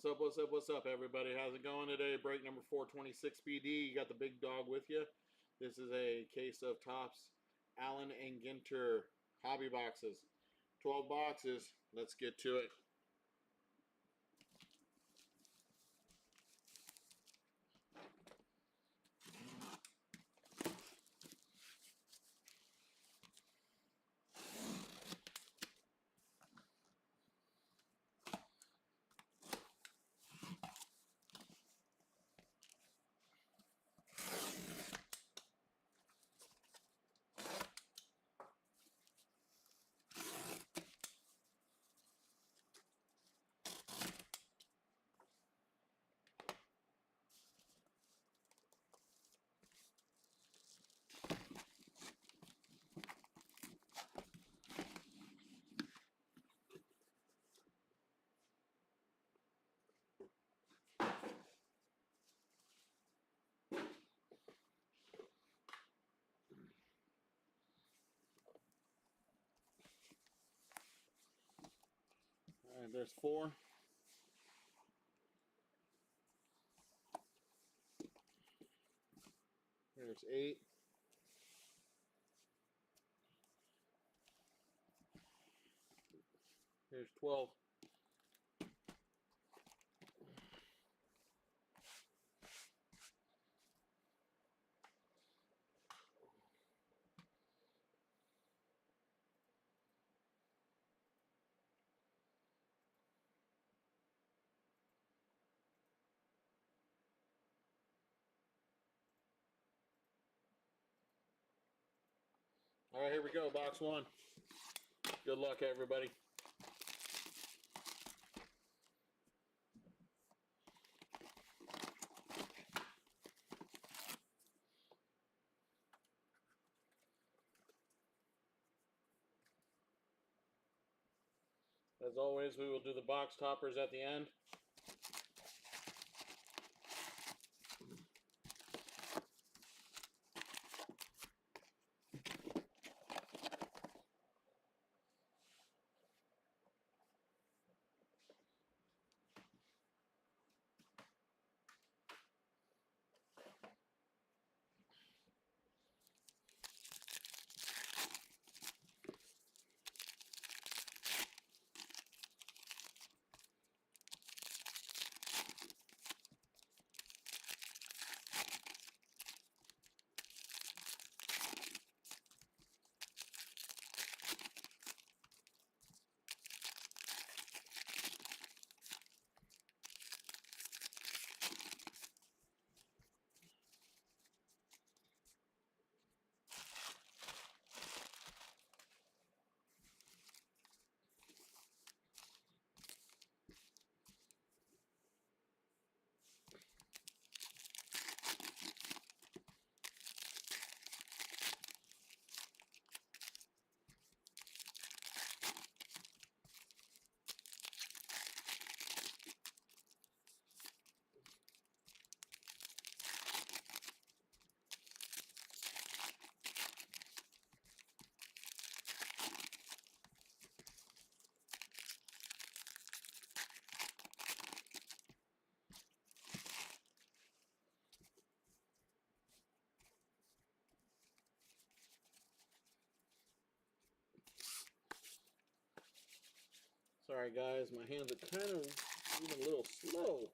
What's up, everybody? How's it going today? Break number 426 BD. You got the big dog with you. This is a case of Topps Allen and Ginter hobby boxes. 12 boxes. Let's get to it. All right, there's 4. There's 8. There's 12. All right, here we go. Box 1. Good luck, everybody. As always, we will do the box toppers at the end. Sorry, guys, my hands are kind of moving a little slow.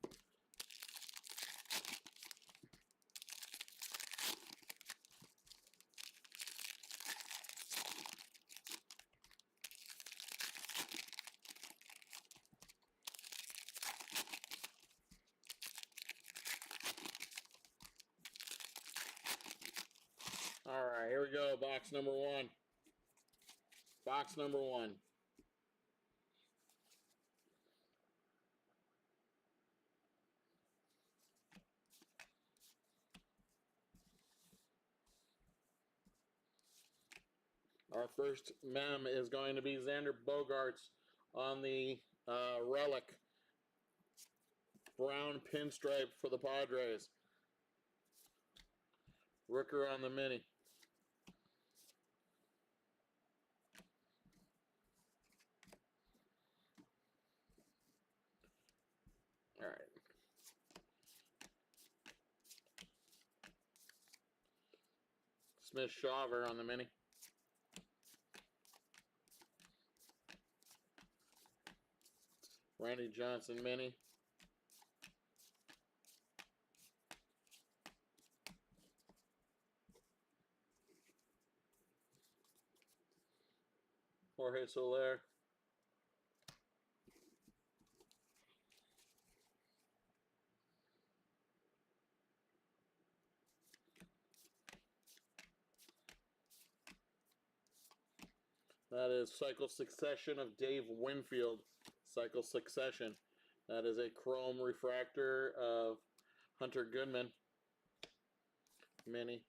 All right, here we go. Box number 1. Box number 1. Our first mem is going to be Xander Bogaerts on the relic brown pinstripe for the Padres. Ricker on the mini. Smith-Shawver on the mini. Randy Johnson mini. Jorge Soler. That is Cycle Succession of Dave Winfield. Cycle Succession. That is a chrome refractor of Hunter Goodman mini.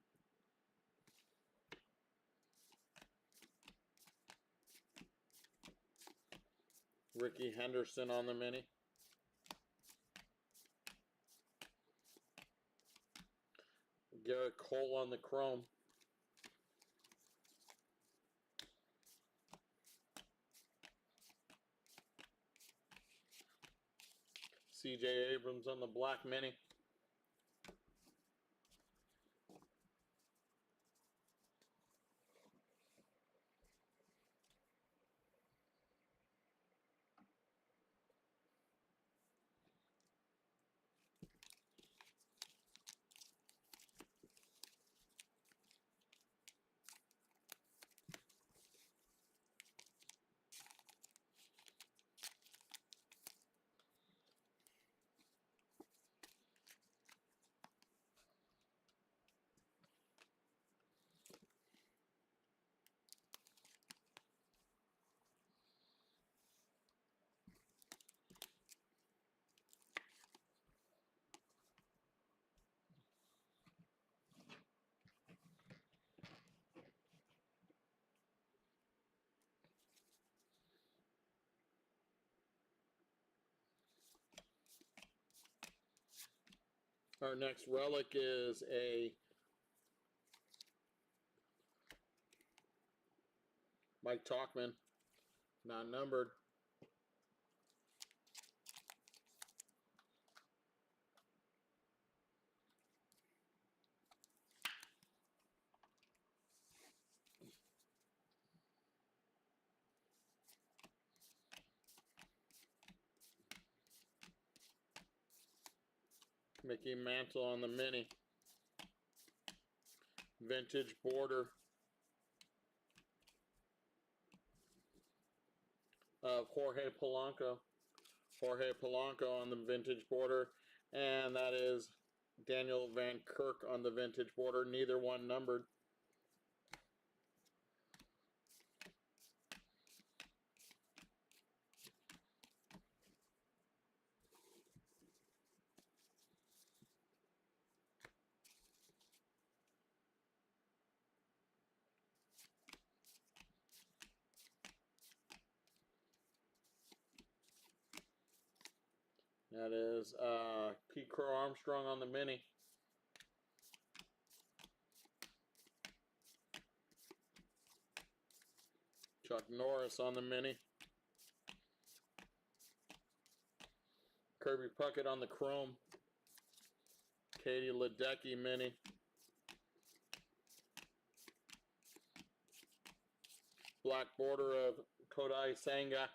Ricky Henderson on the mini. Garrett Cole on the chrome. C.J. Abrams on the black mini. Our next relic is a Mike Talkman, not numbered. Mickey Mantle on the mini. Vintage border of Jorge Polanco. Jorge Polanco on the vintage border. And that is Daniel Van Kirk on the vintage border. Neither one numbered. That is Pete Crow Armstrong on the mini. Chuck Norris on the mini. Kirby Puckett on the chrome. Katie Ledecky mini. Black border of Kodai Senga.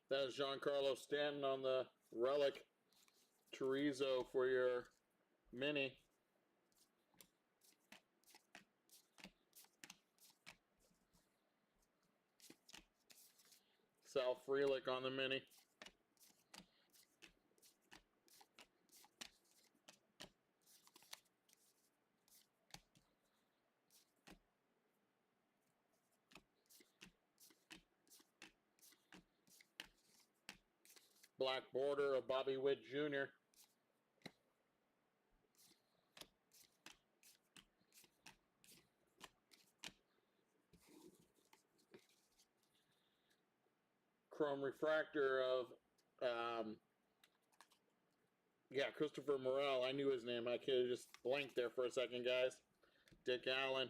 That is Giancarlo Stanton on the relic. Chorizo for your mini. Sal Frelick on the mini. Black border of Bobby Witt Jr. Chrome refractor of, Christopher Morel. I knew his name. I could have just blanked there for a second, guys. Dick Allen.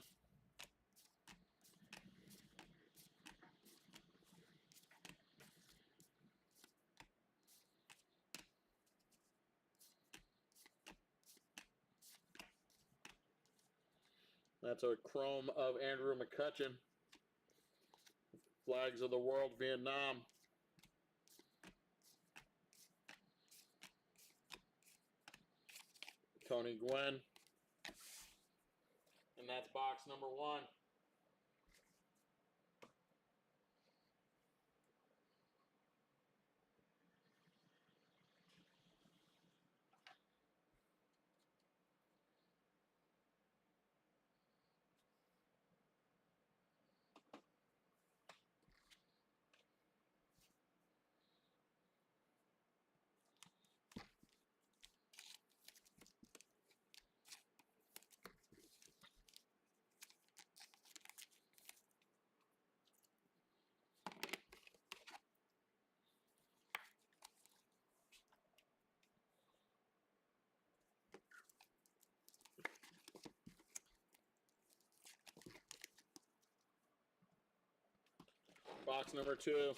That's a chrome of Andrew McCutcheon. Flags of the World, Vietnam. Tony Gwynn. And that's box number 1. Box number 2.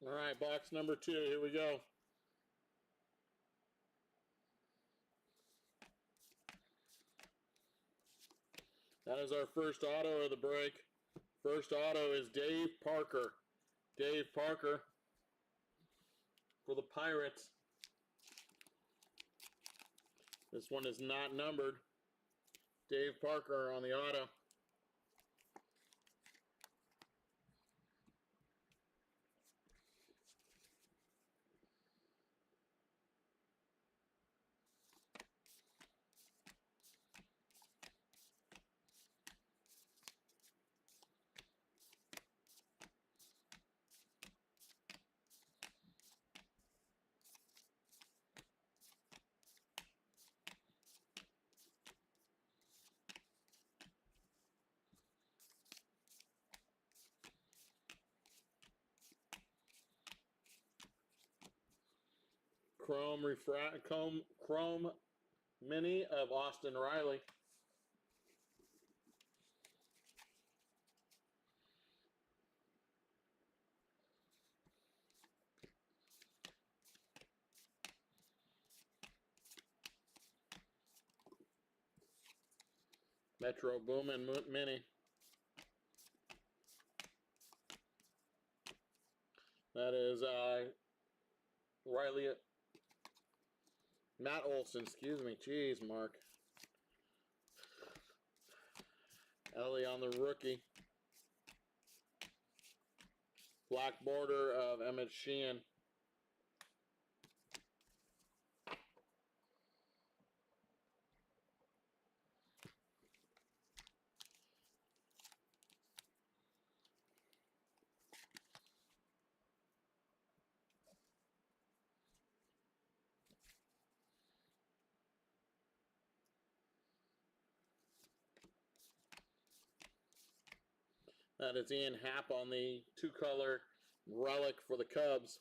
All right, box number 2. Here we go. That is our first auto of the break. First auto is Dave Parker. Dave Parker for the Pirates. This one is not numbered. Dave Parker on the auto. Chrome Mini of Austin Riley. Metro Boomin Mini. That is Riley, Matt Olson, excuse me. Jeez, Mark. Ellie on the rookie. Black border of Emmett Sheehan. That is Ian Happ on the two-color relic for the Cubs.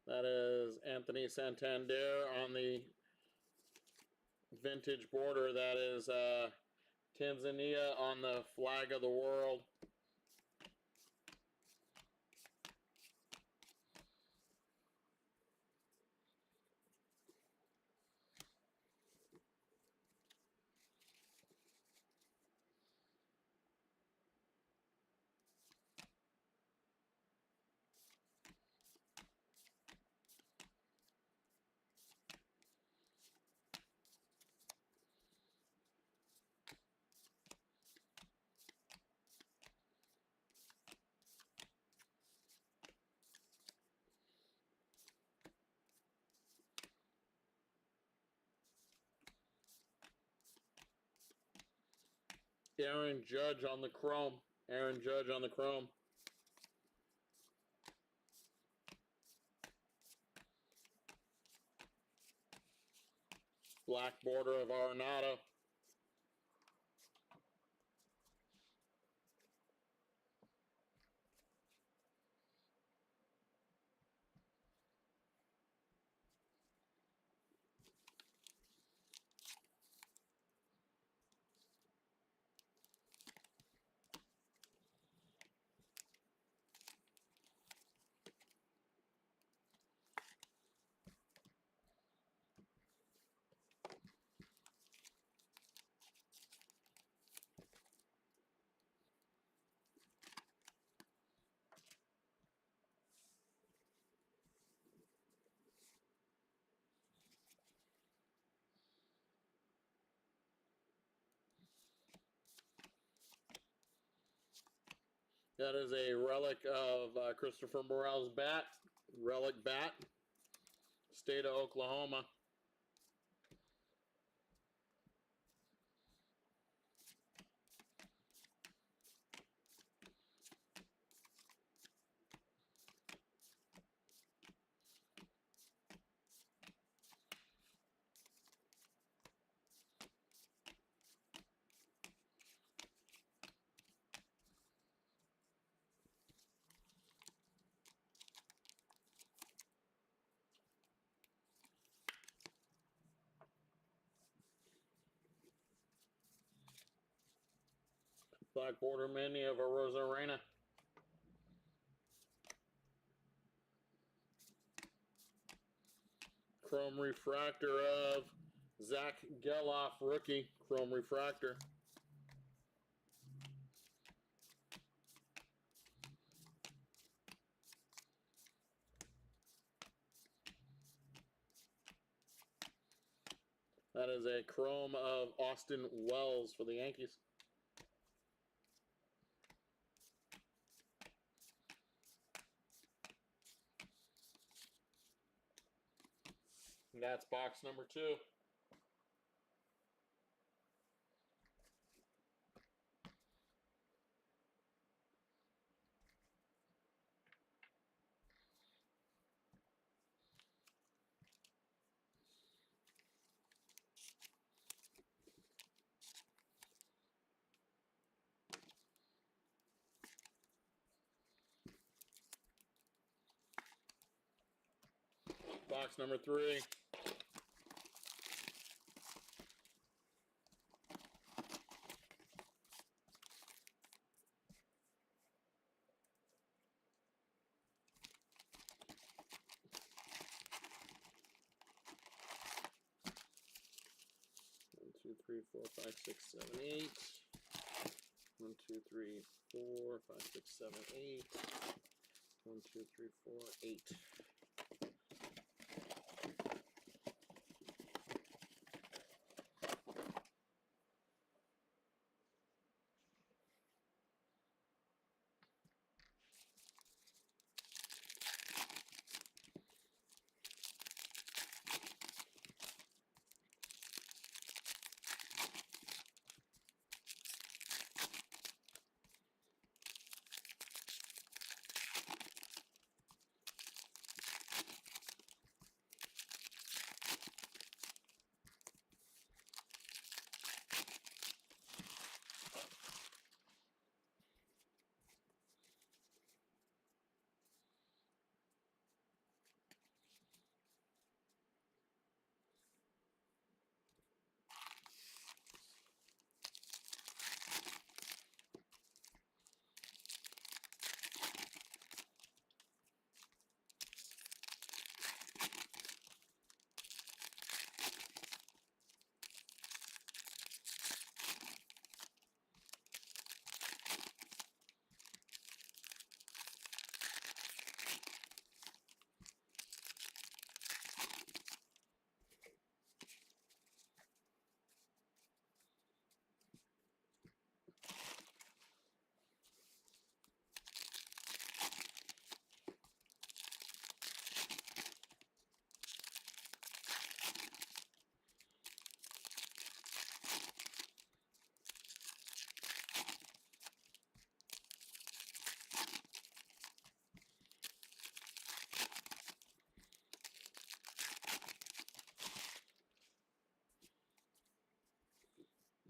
That is Anthony Santander on the vintage border. That is Tanzania on the flag of the world. Aaron Judge on the chrome. Aaron Judge on the chrome. Black border of Arenado. That is a relic of Christopher Morel's bat. Relic bat. State of Oklahoma. Black border mini of a Rosarena. Chrome refractor of Zach Geloff, rookie. Chrome refractor. That is a chrome of Austin Wells for the Yankees. And that's box number 2. Box number 3. 3, 4, 5, 6, 7, 8. 1, 2, 3, 4, 5, 6, 7, 8. 1, 2, 3, 4, 8.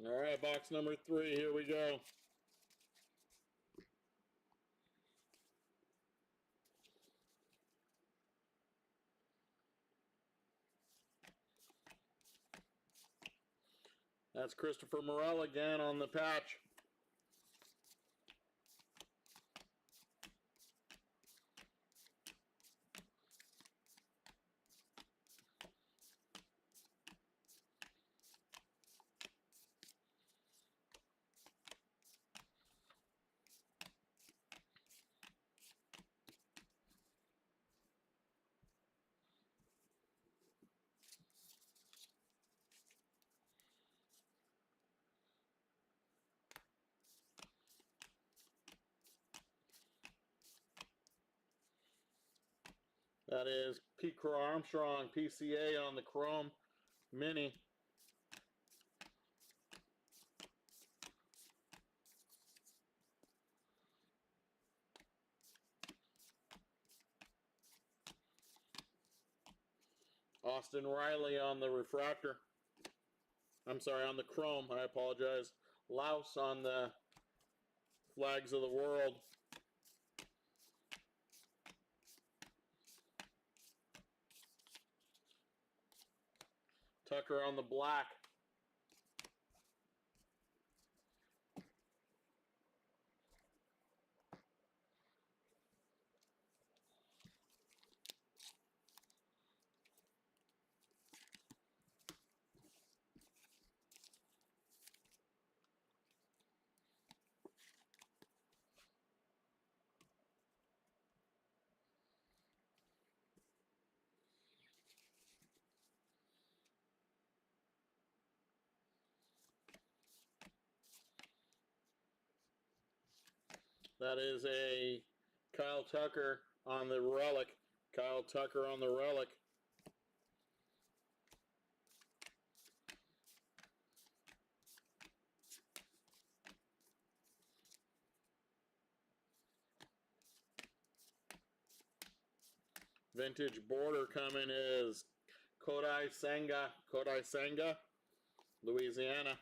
All right, box number 3, here we go. That's Christopher Morel again on the patch. That is Pete Crow Armstrong, PCA on the Chrome Mini. Austin Riley on the refractor. I'm sorry, on the Chrome. I apologize. Laos on the Flags of the World. Tucker on the black. That is a Kyle Tucker on the relic. Kyle Tucker on the relic. Vintage border coming is Kodai Senga, Louisiana.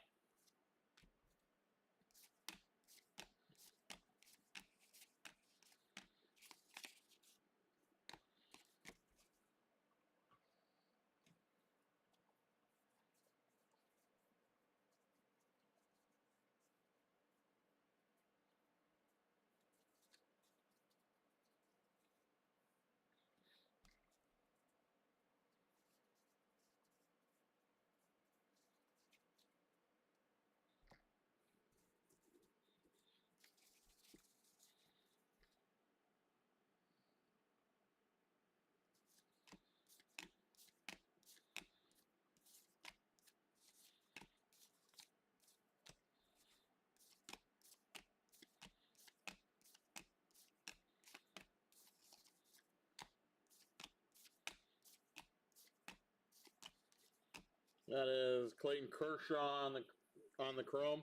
That is Clayton Kershaw on the chrome.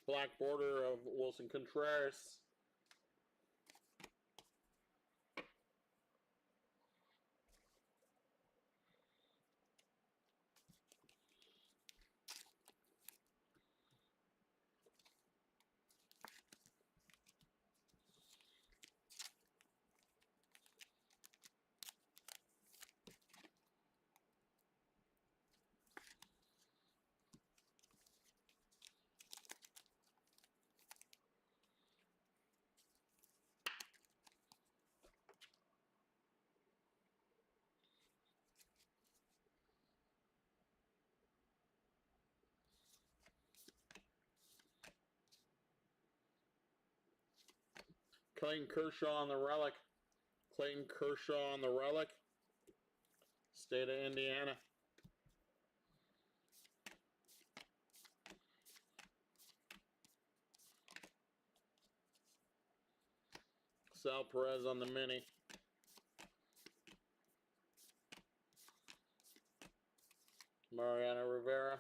Black border of Wilson Contreras. Clayton Kershaw on the relic. Clayton Kershaw on the relic. State of Indiana. Sal Perez on the mini. Mariano Rivera.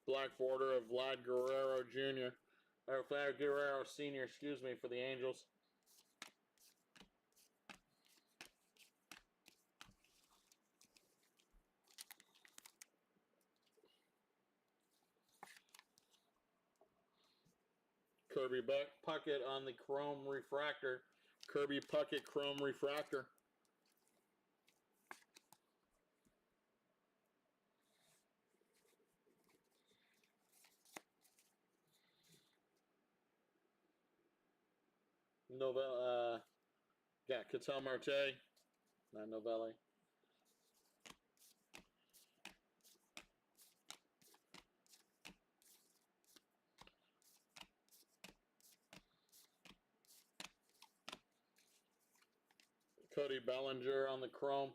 Black border of Vlad Guerrero Jr. Or Vlad Guerrero Sr., excuse me, for the Angels. Kirby Puckett on the chrome refractor. Kirby Puckett chrome refractor. Ketel Marte. Not Novelli. Cody Bellinger on the chrome.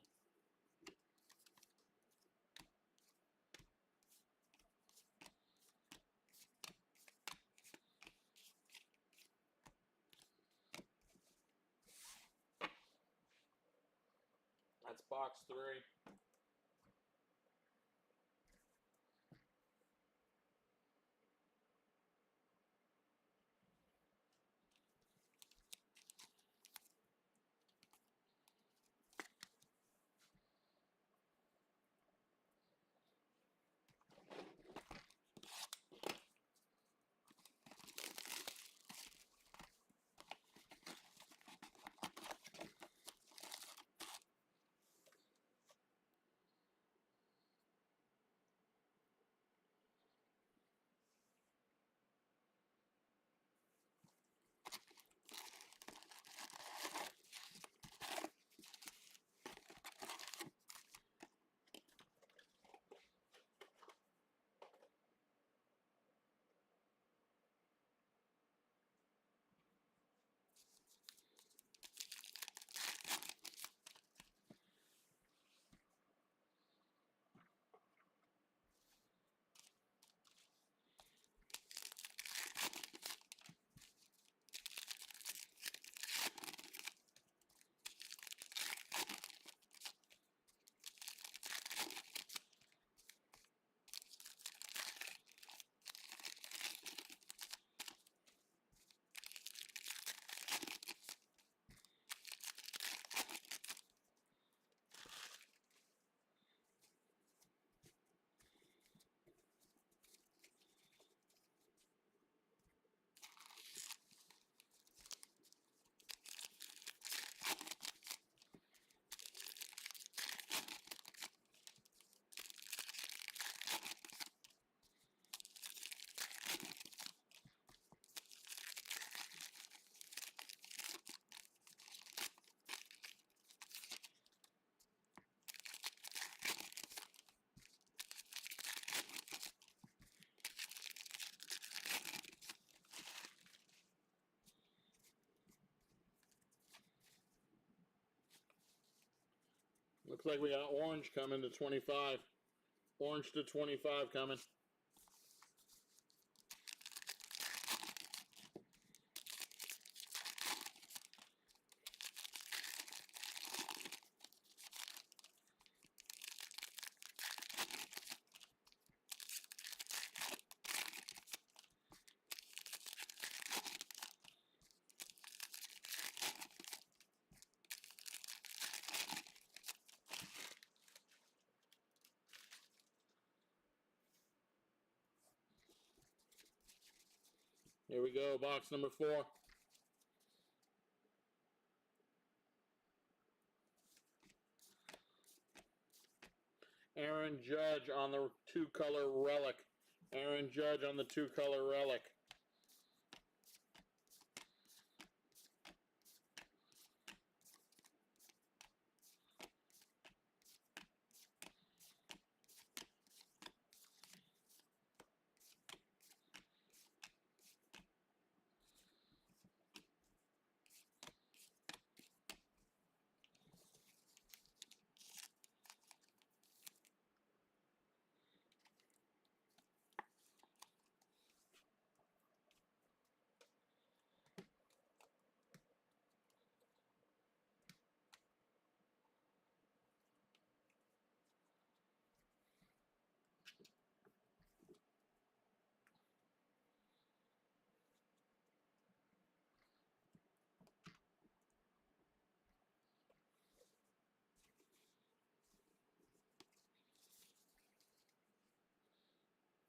That's box 3. Looks like we got orange coming to 25. Orange to 25 coming. Here we go, box number 4. Aaron Judge on the 2-color relic. Aaron Judge on the 2-color relic.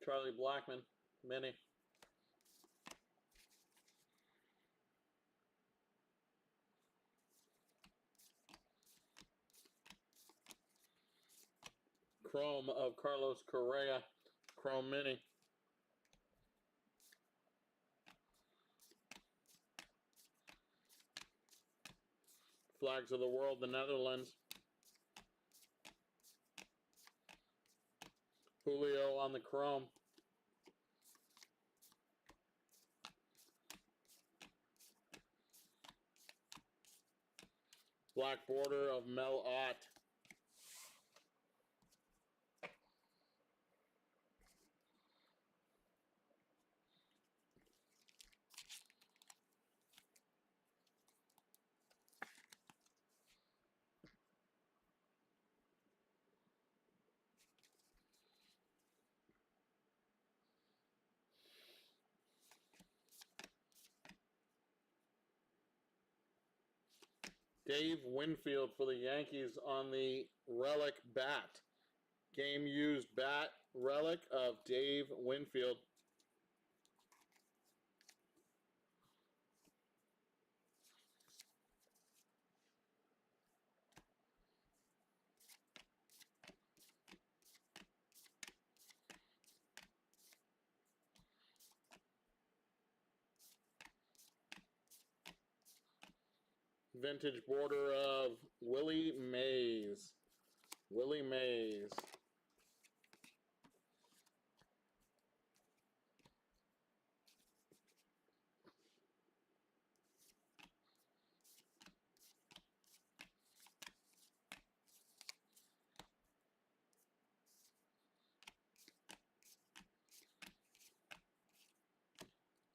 Charlie Blackmon, mini. Chrome of Carlos Correa, Chrome mini. Flags of the World, the Netherlands. Julio on the Chrome. Black border of Mel Ott. Dave Winfield for the Yankees on the relic bat. Game used bat relic of Dave Winfield. Vintage border of Willie Mays. Willie Mays.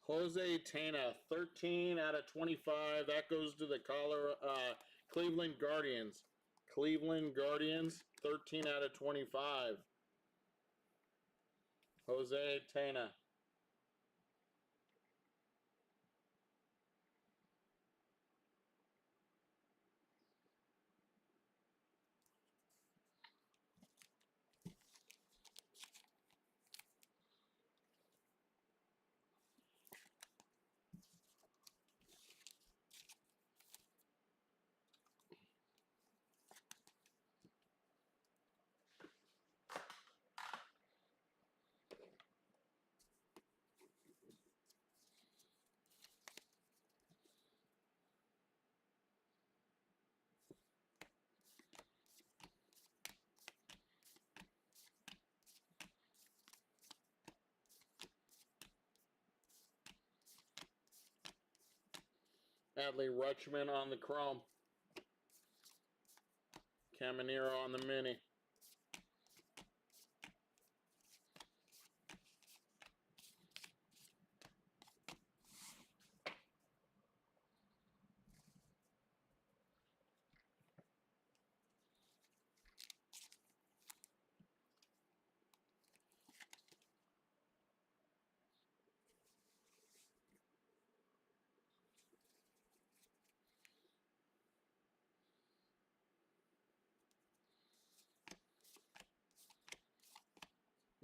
Jose Tena, 13 out of 25. That goes to the Cleveland Guardians. Cleveland Guardians, 13 out of 25. Jose Tena. Adley Rutschman on the Chrome. Caminero on the Mini.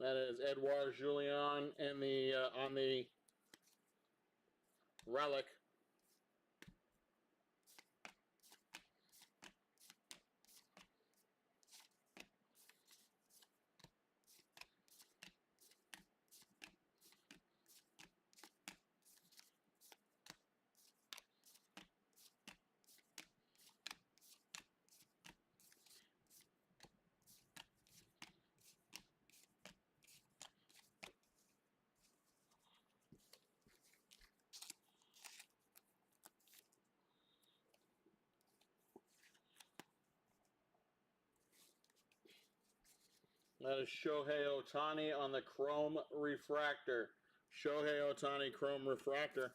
That is Edouard Julien in the on the relic. That is Shohei Ohtani on the Chrome Refractor. Shohei Ohtani Chrome Refractor.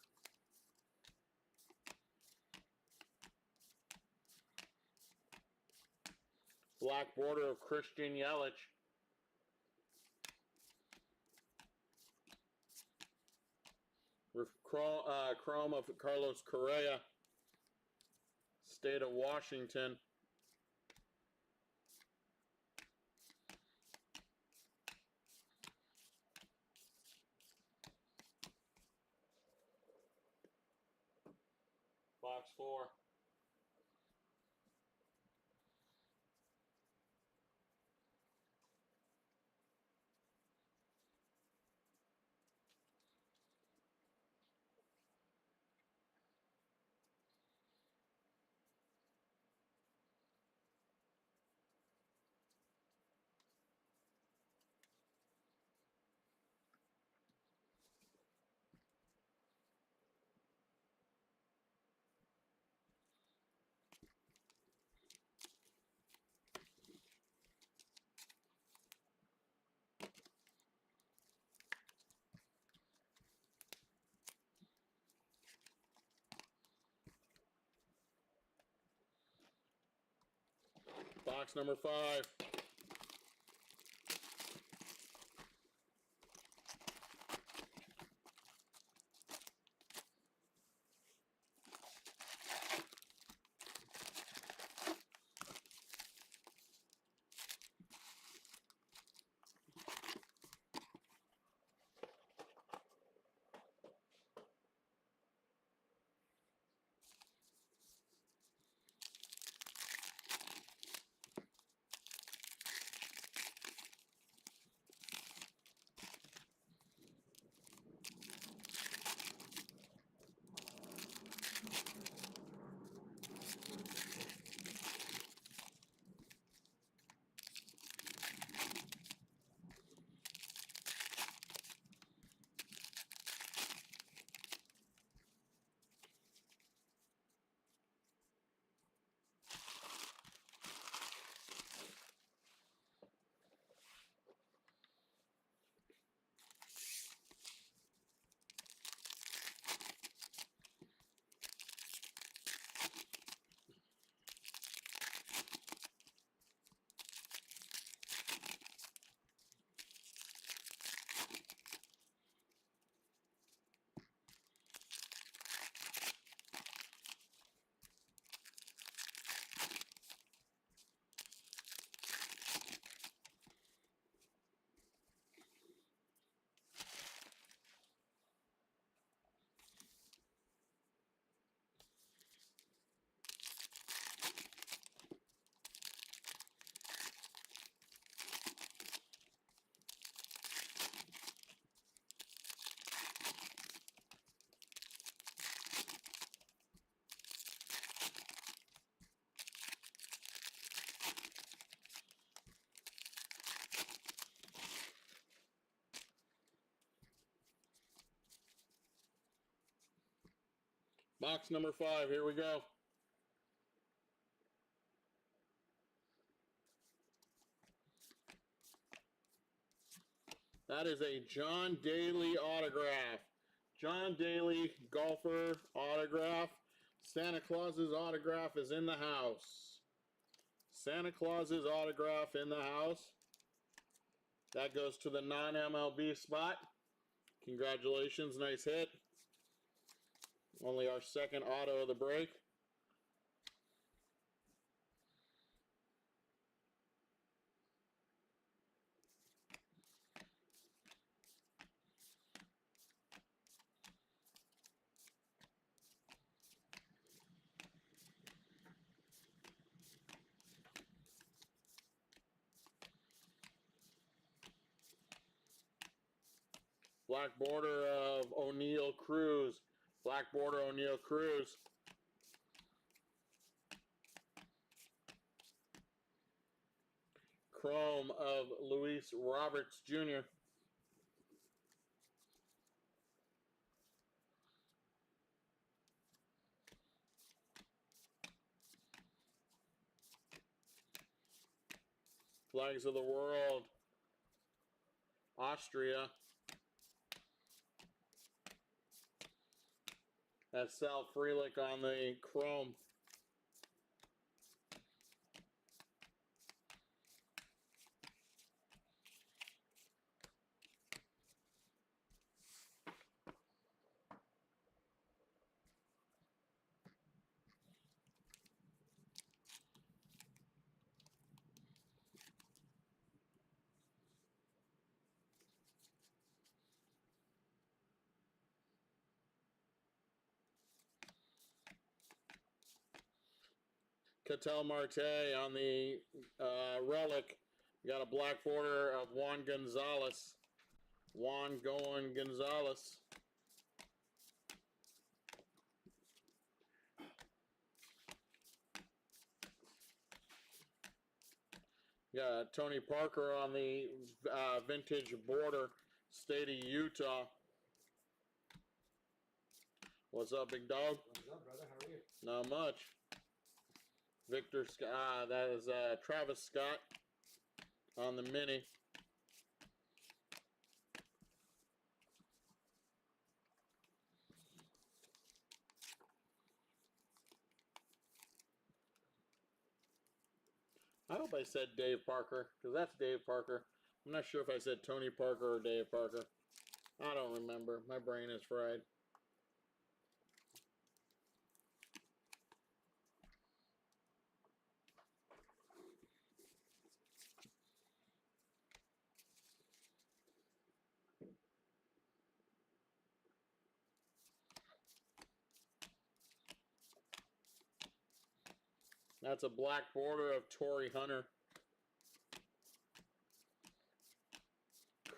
Black border of Christian Yelich. Chrome of Carlos Correa. State of Washington. Box 4. Box number 5. Box number 5, here we go. That is a John Daly autograph. John Daly, golfer autograph. Santa Claus's autograph is in the house. Santa Claus's autograph in the house. That goes to the non-MLB spot. Congratulations, nice hit. Only our second auto of the break. Black border of O'Neal Cruz. Black border O'Neal Cruz. Chrome of Luis Roberts Jr. Flags of the World, Austria. That's Sal Frelick on the Chrome. Ketel Marte on the relic. You got a black border of Juan Gonzalez. Juan Goen Gonzalez. Got Tony Parker on the vintage border, state of Utah. What's up, big dog? What's up, brother? How are you? Not much. Victor Scott, that is Travis Scott on the mini. I hope I said Dave Parker, because that's Dave Parker. I'm not sure if I said Tony Parker or Dave Parker. I don't remember. My brain is fried. That's a black border of Torrey Hunter.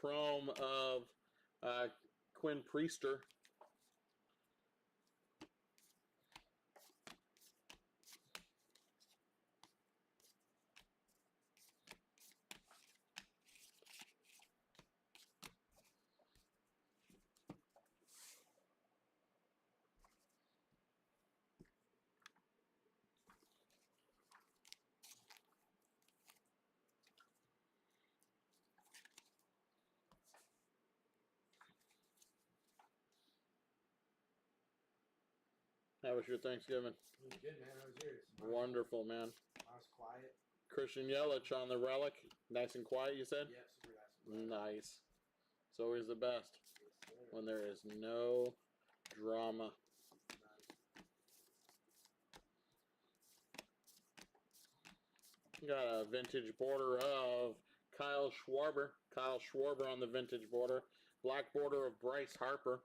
Chrome of Quinn Priester. How was your Thanksgiving? It was good, man. How was yours? Wonderful, man. I was quiet. Christian Yelich on the relic. Nice and quiet, you said? Yep, super nice. Nice. It's always the best Yes, when there is no drama. Got a vintage border of Kyle Schwarber. Kyle Schwarber on the vintage border. Black border of Bryce Harper.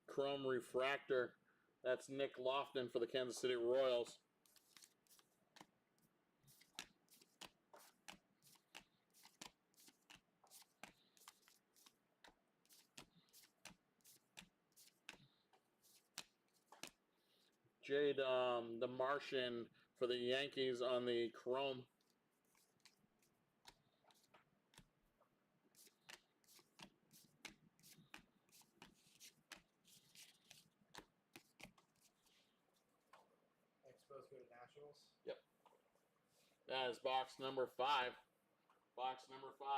Chrome refractor. That's Nick Lofton for the Kansas City Royals. Jade, the Martian for the Yankees on the Chrome. Expos go to Nationals. Yep. That is box number 5. Box number 5.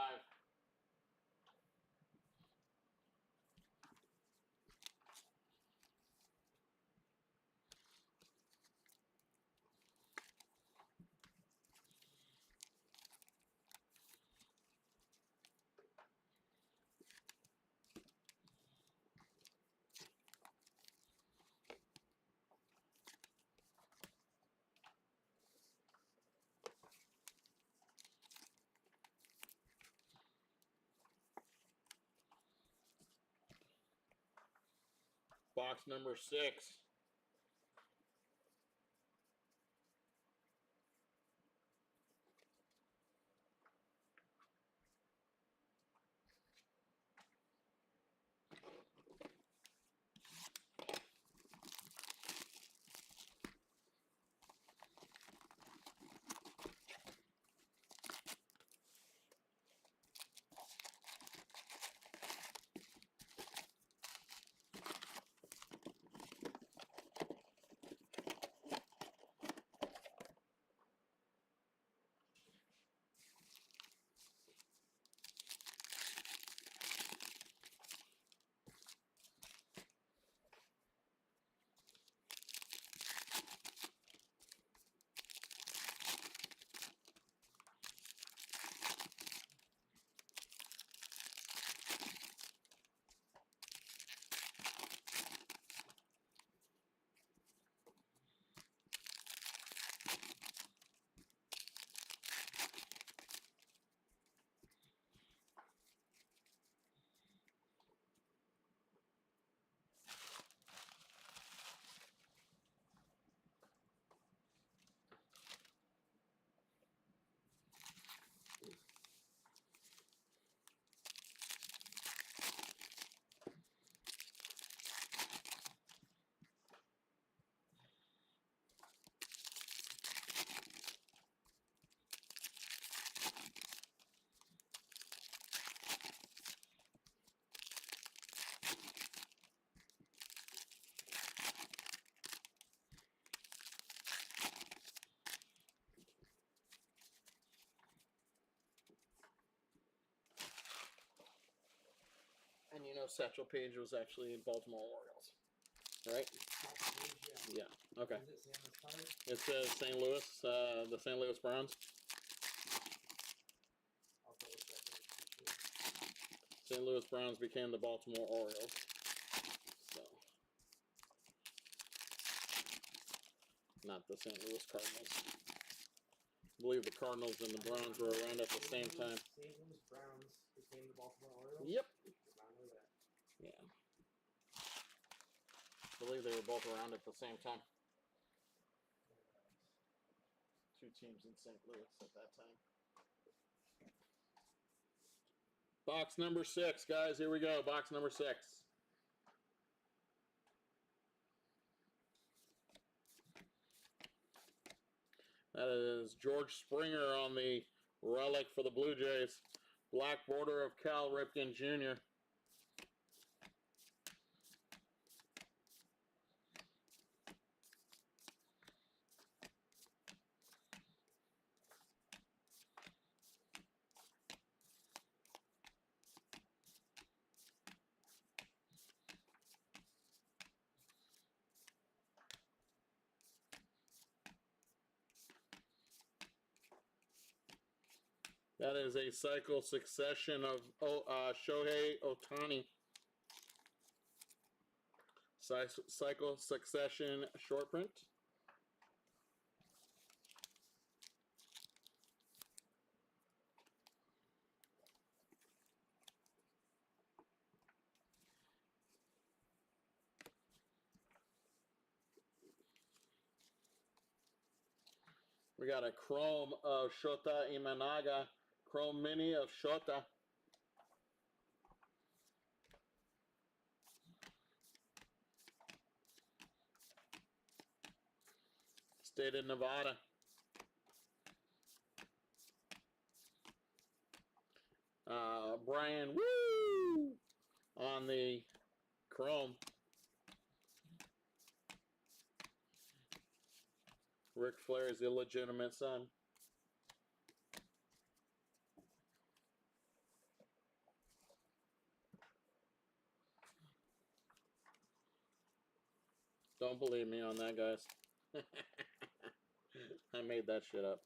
box number 6. And you know Satchel Paige was actually in Baltimore Orioles, right? Yeah. Okay. Is it Sam card? It says St. Louis, the St. Louis Browns. I'll double check it. St. Louis Browns became the Baltimore Orioles. So, not the St. Louis Cardinals. I believe the Cardinals and the Browns were around at the same time. St. Louis Browns became the Baltimore Orioles? Yep. Did not know that. Yeah. I believe they were both around at the same time. Two teams in St. Louis at that time. Box number 6, guys. Here we go. Box number 6. That is George Springer on the relic for the Blue Jays. Black border of Cal Ripken Jr. That is a cycle succession of Shohei Ohtani. Cycle succession short print. We got a chrome of Shota Imanaga. Chrome mini of Shota. State of Nevada. Brian Woo on the chrome. Ric Flair's illegitimate son. Don't believe me on that, guys. I made that shit up.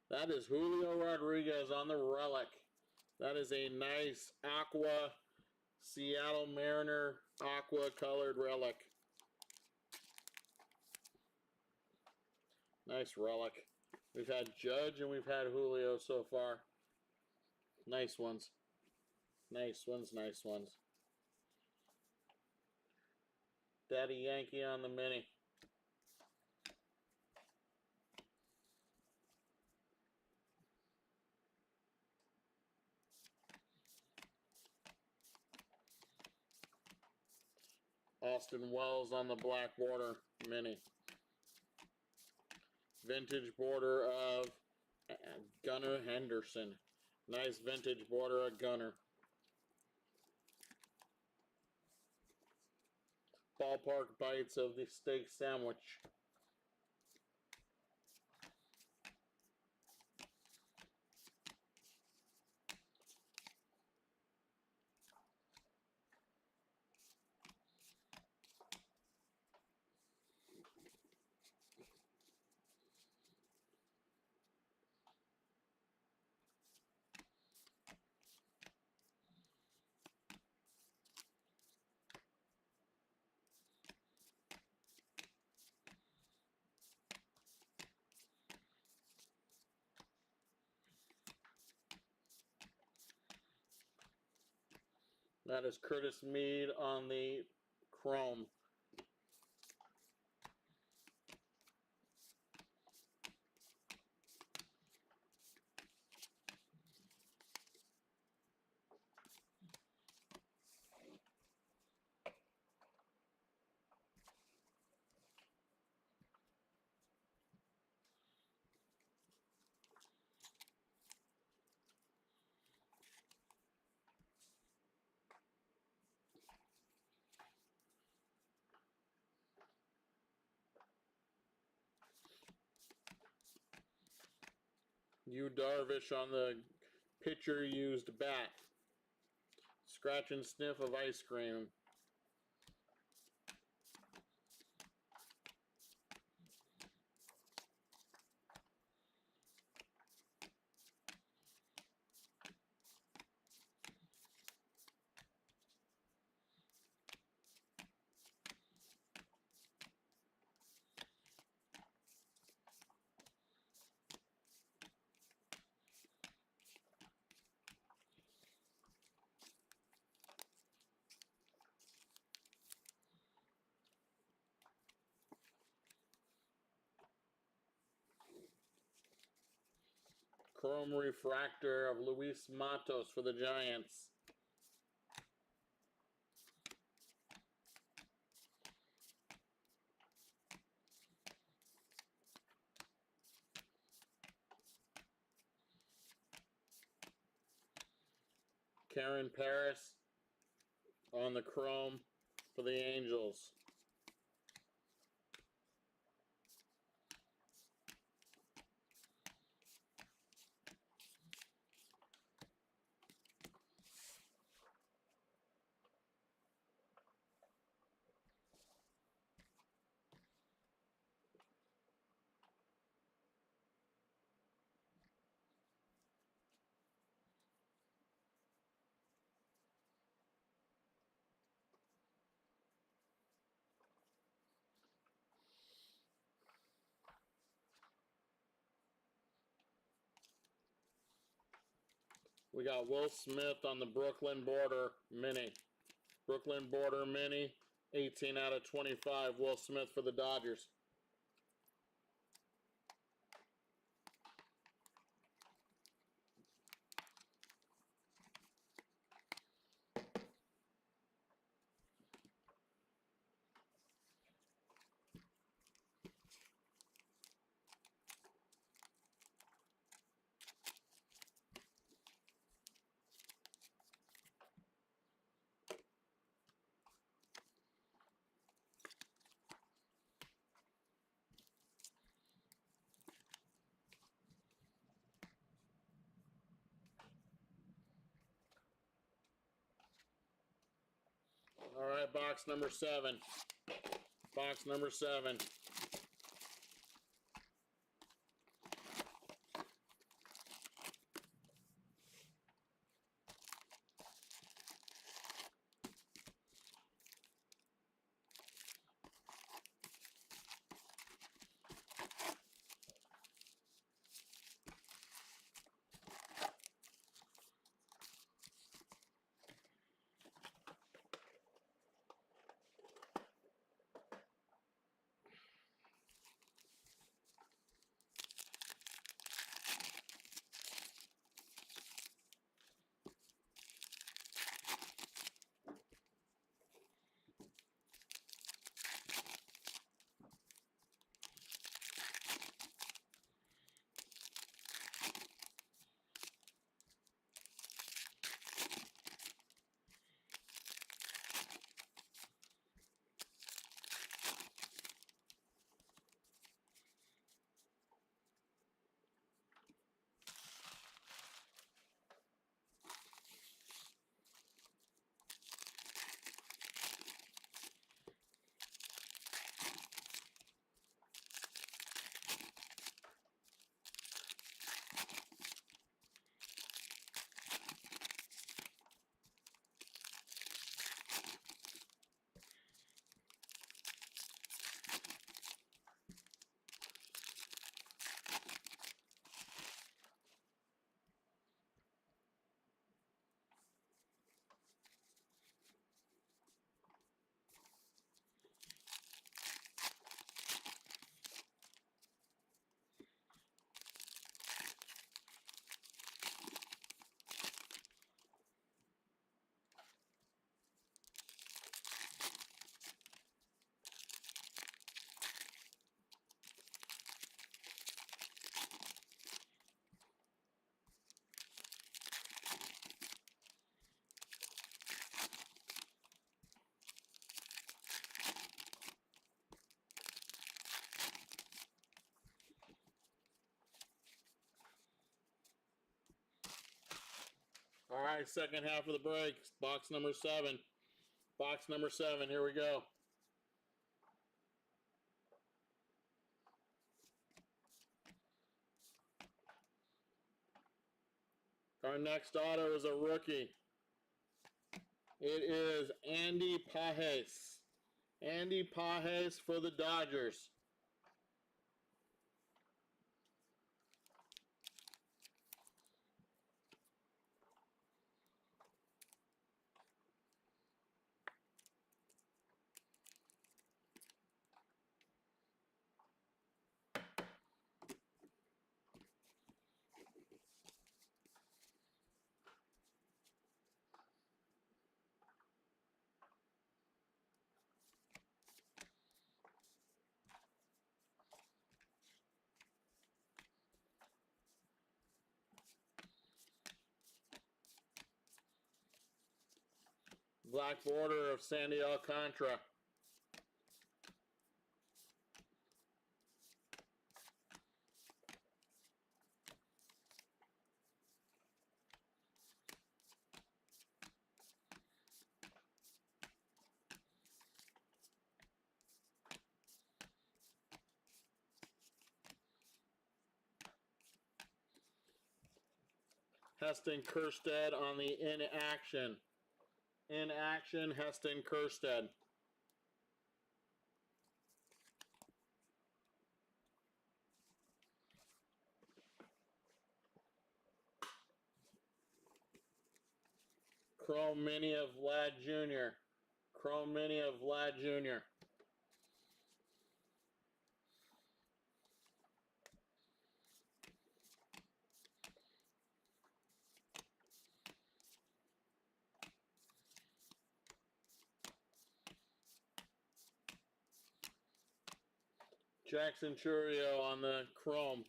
That is Julio Rodriguez on the relic. That is a nice aqua Seattle Mariner aqua colored relic. Nice relic. We've had Judge and we've had Julio so far. Nice ones. Nice ones, nice ones. Daddy Yankee on the mini. Austin Wells on the black border mini. Vintage border of Gunnar Henderson. Nice vintage border of Gunnar. Ballpark bites of the steak sandwich. That is Curtis Mead on the chrome. Yu Darvish on the pitcher used bat. Scratch and sniff of ice cream. Chrome refractor of Luis Matos for the Giants. Karen Paris on the chrome for the Angels. We got Will Smith on the Brooklyn Border Mini. Brooklyn Border Mini, 18 out of 25. Will Smith for the Dodgers. All right, box number 7. Box number 7. All right, second half of the break. Box number 7. Box number 7. Here we go. Our next auto is a rookie. It is Andy Pages. Andy Pages for the Dodgers. Black border of Sandy Alcantara. Heston Kjerstad on the in action. In action, Heston Kjerstad. Chrome Mini of Vlad Jr. Chrome Mini of Vlad Jr. Jackson Churio on the Chrome.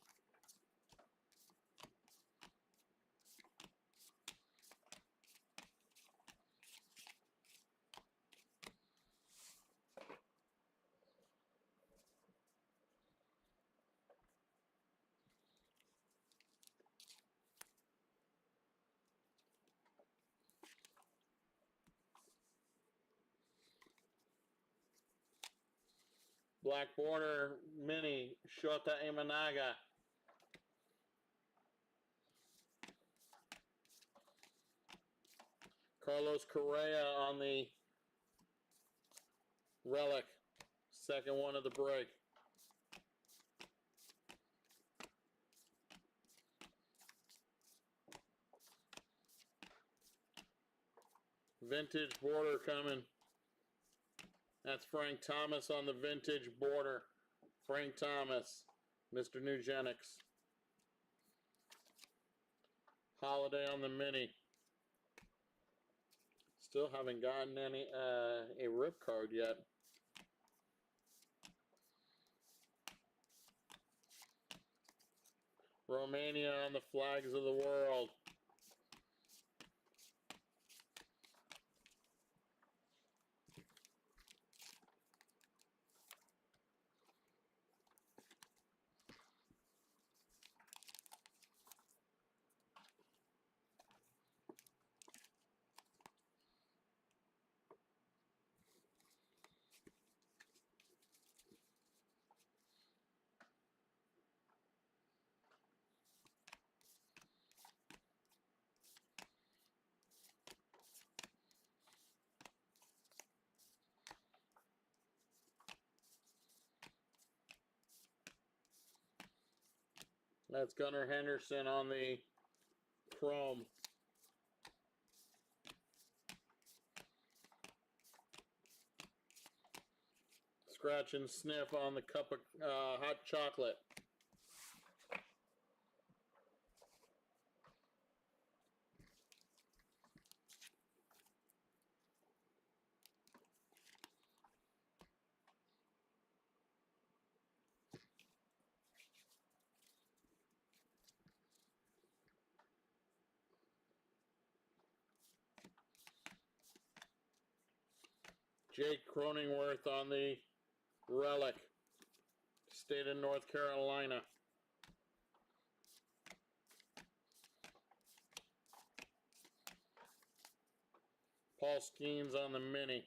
Black border mini, Shota Imanaga. Carlos Correa on the relic. Second one of the break. Vintage border coming. That's Frank Thomas on the vintage border. Frank Thomas, Mr. Nugenics. Holiday on the mini. Still haven't gotten any a rip card yet. Romania on the flags of the world. That's Gunnar Henderson on the chrome. Scratch and sniff on the cup of hot chocolate. Jake Cronenworth on the relic. State of North Carolina. Paul Skeens on the mini.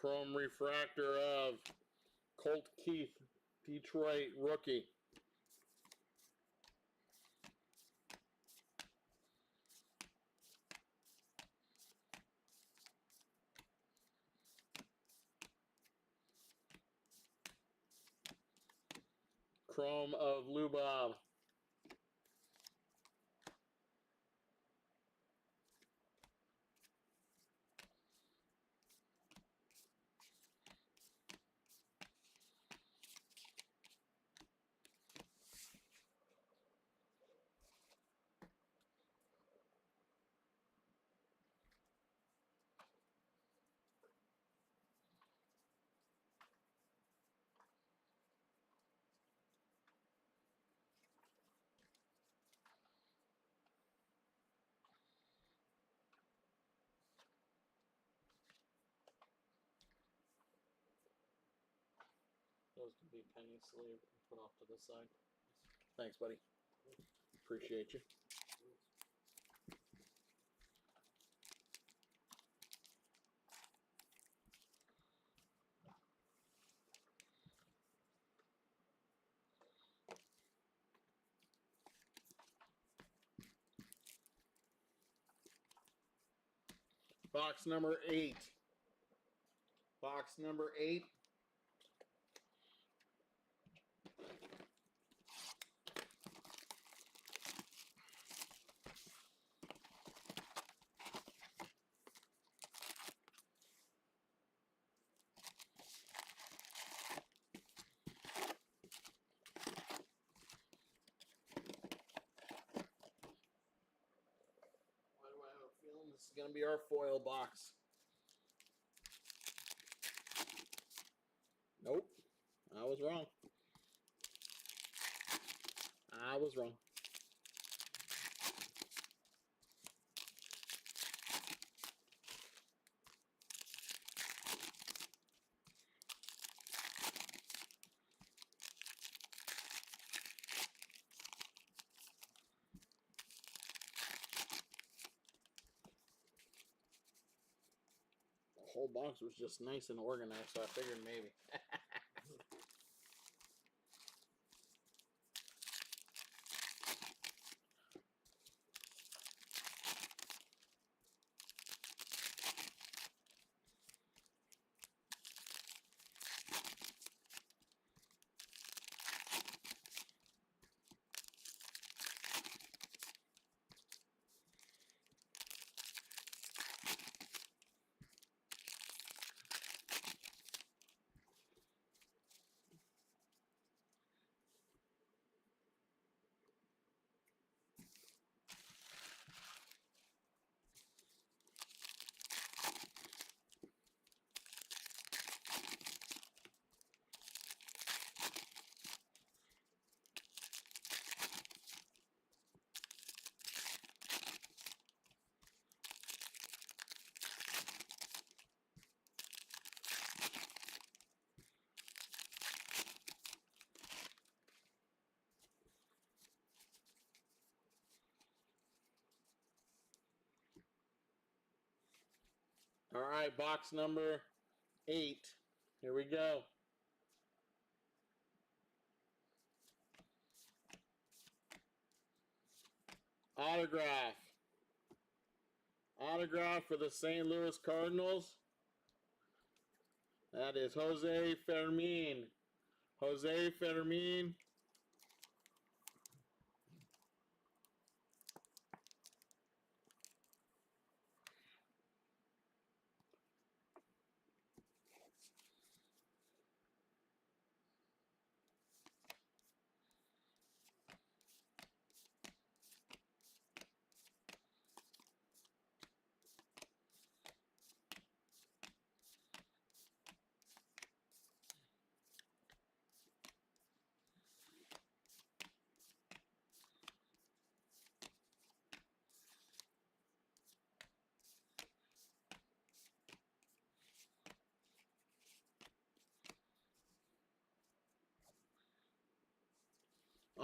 Chrome refractor of Colt Keith, Detroit rookie. Chrome of Lubob. Those can be penny sleeve and put off to the side. Thanks, buddy. Appreciate you. Box number 8. Box number 8. Why do I have a feeling this is going to be our foil box? Nope. I was wrong. I was wrong. The whole box was just nice and organized, so I figured maybe. All right, box number 8. Here we go. Autograph. Autograph for the St. Louis Cardinals. That is Jose Fermin. Jose Fermin.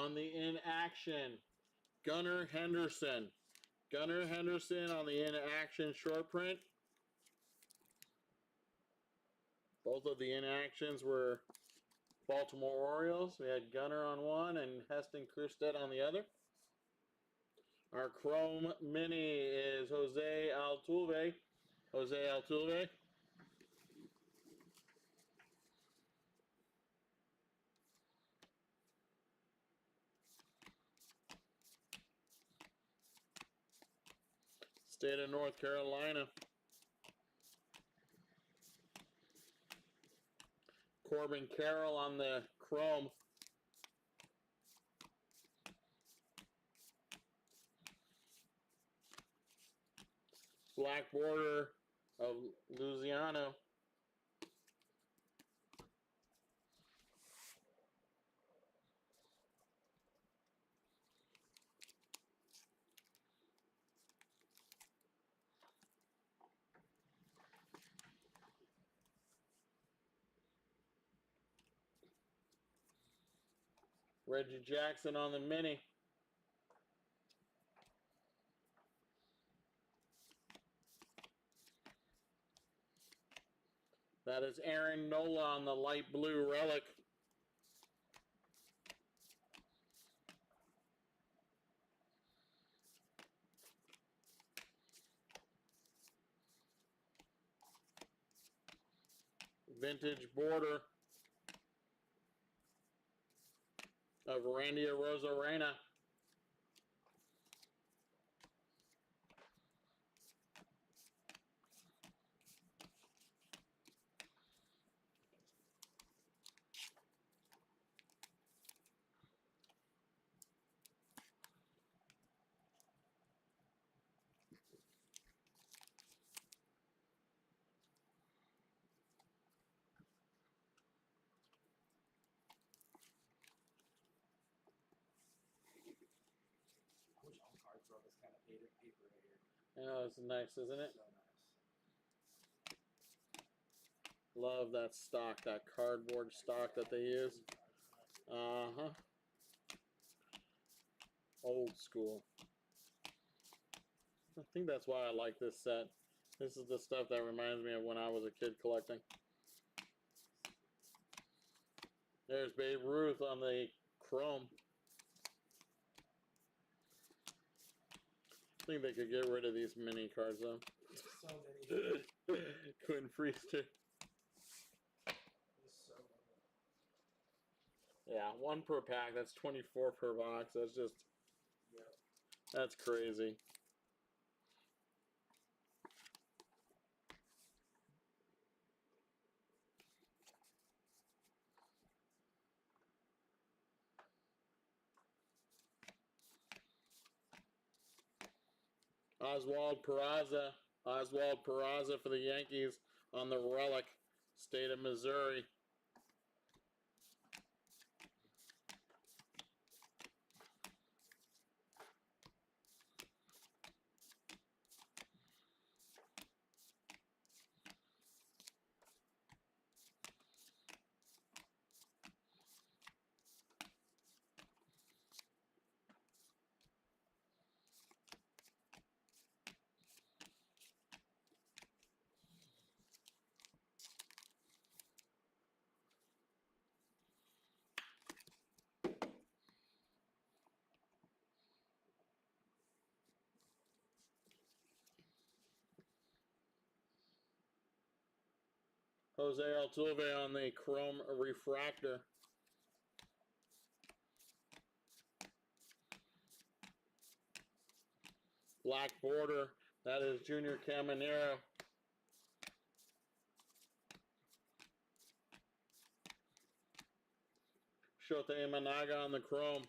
On the in action, Gunnar Henderson. Gunnar Henderson on the in action short print. Both of the in actions were Baltimore Orioles. We had Gunnar on one and Heston Kjerstad on the other. Our Chrome Mini is Jose Altuve. Jose Altuve. State of North Carolina. Corbin Carroll on the Chrome. Black border of Louisiana. Reggie Jackson on the mini. That is Aaron Nola on the light blue relic. Vintage border of Randy Arozarena. I wish all cards were on this kind of paper right here. Yeah, it's nice, isn't it? So nice. Love that stock, that cardboard stock that they use. Uh-huh. Old school. I think that's why I like this set. This is the stuff that reminds me of when I was a kid collecting. There's Babe Ruth on the Chrome. I think they could get rid of these mini cards though. So many. Quinn Priester. So many. Yeah, one per pack. That's 24 per box. That's just, Yep. that's crazy. Oswald Peraza for the Yankees on the relic, state of Missouri. Jose Altuve on the Chrome Refractor. Black border, that is Junior Caminero. Shota Imanaga on the Chrome.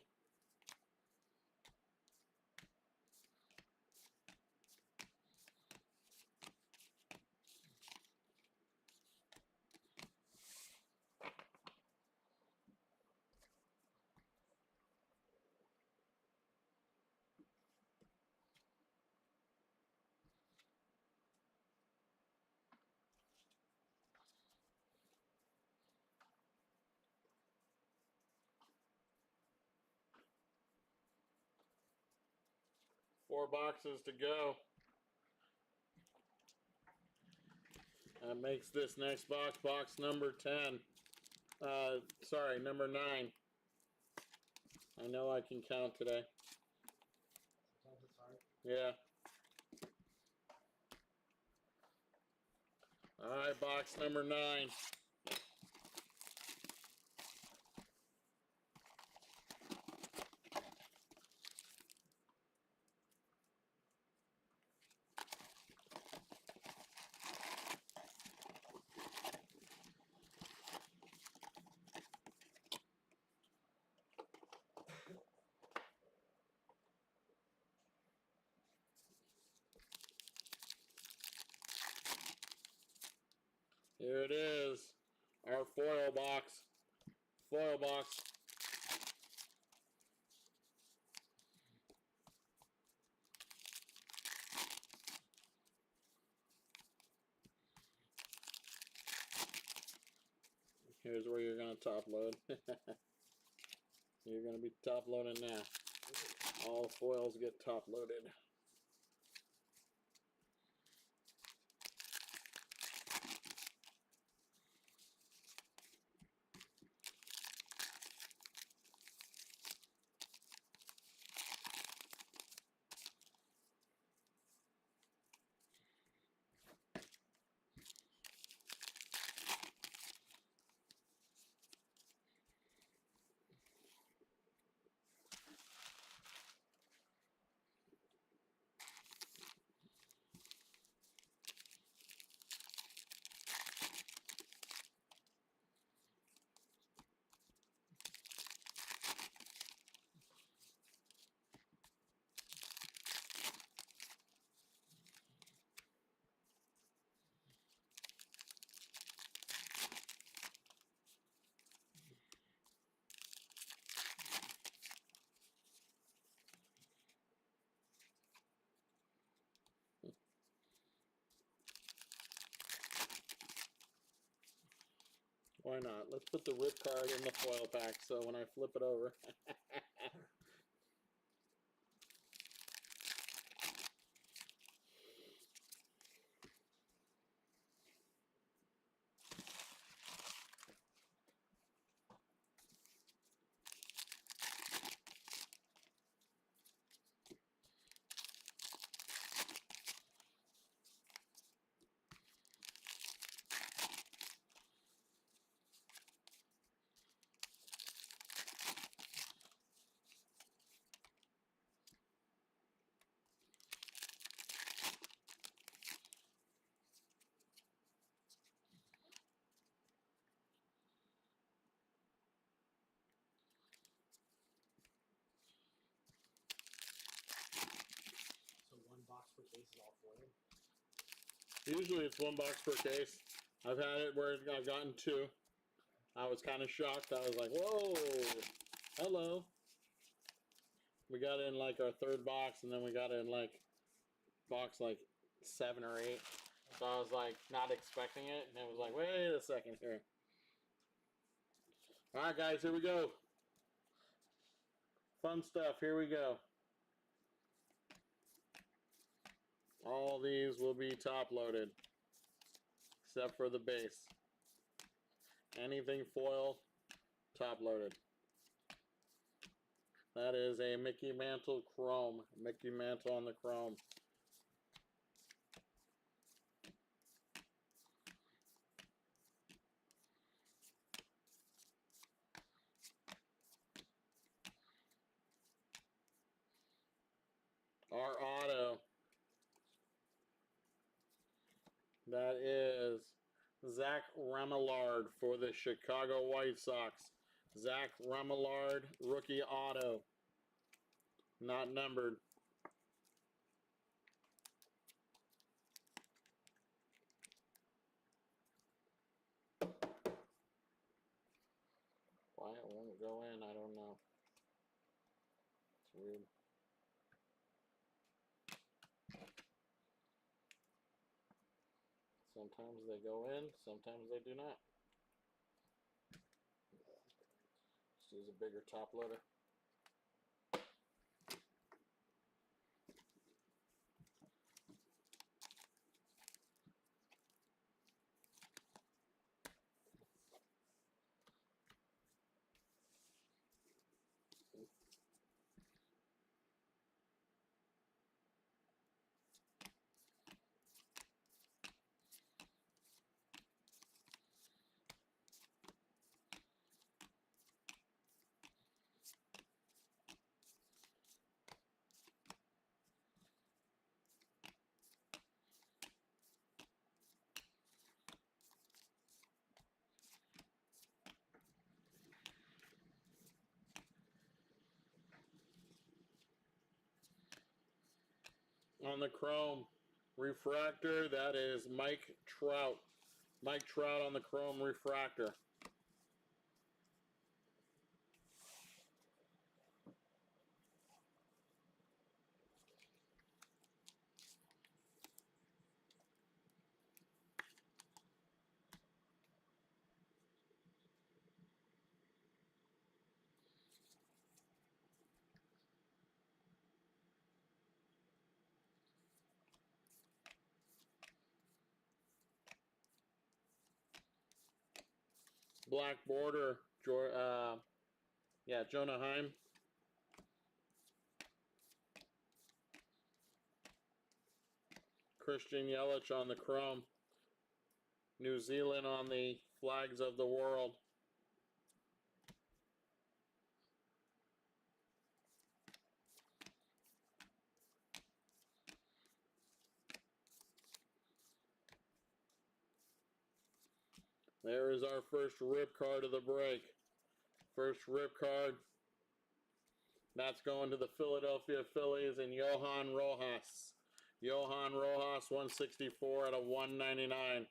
4 boxes to go. That makes this next box box number 10. Sorry, number 9. I know I can count today. Sometimes it's hard. Yeah. Alright, box number 9. Here it is, our foil box. Foil box. Here's where you're going to top load. You're going to be top loading now. All foils get top loaded. Why not? Let's put the rip card in the foil pack so when I flip it over. So 1 box per case is all foil? Usually it's 1 box per case. I've had it where I've gotten 2. I was kind of shocked. I was like, whoa, hello. We got in like our 3rd box, and then we got in like box like 7 or 8. So I was like not expecting it, and it was like, wait a second here. All right, guys, here we go. Fun stuff. Here we go. All these will be top loaded, except for the base. Anything foil, top loaded. That is a Mickey Mantle Chrome. Mickey Mantle on the chrome. Our auto. That is Zach Remillard for the Chicago White Sox. Zach Remillard, rookie auto. Not numbered. Why it won't go in, I don't know. It's weird. Sometimes they go in, sometimes they do not. Let's use a bigger top loader. on the chrome refractor. That is Mike Trout. Mike Trout on the chrome refractor. Black border, Jonah Heim. Christian Yelich on the chrome. New Zealand on the flags of the world. There is our first rip card of the break. First rip card. That's going to the Philadelphia Phillies and Johan Rojas. Johan Rojas, 164 out of 199.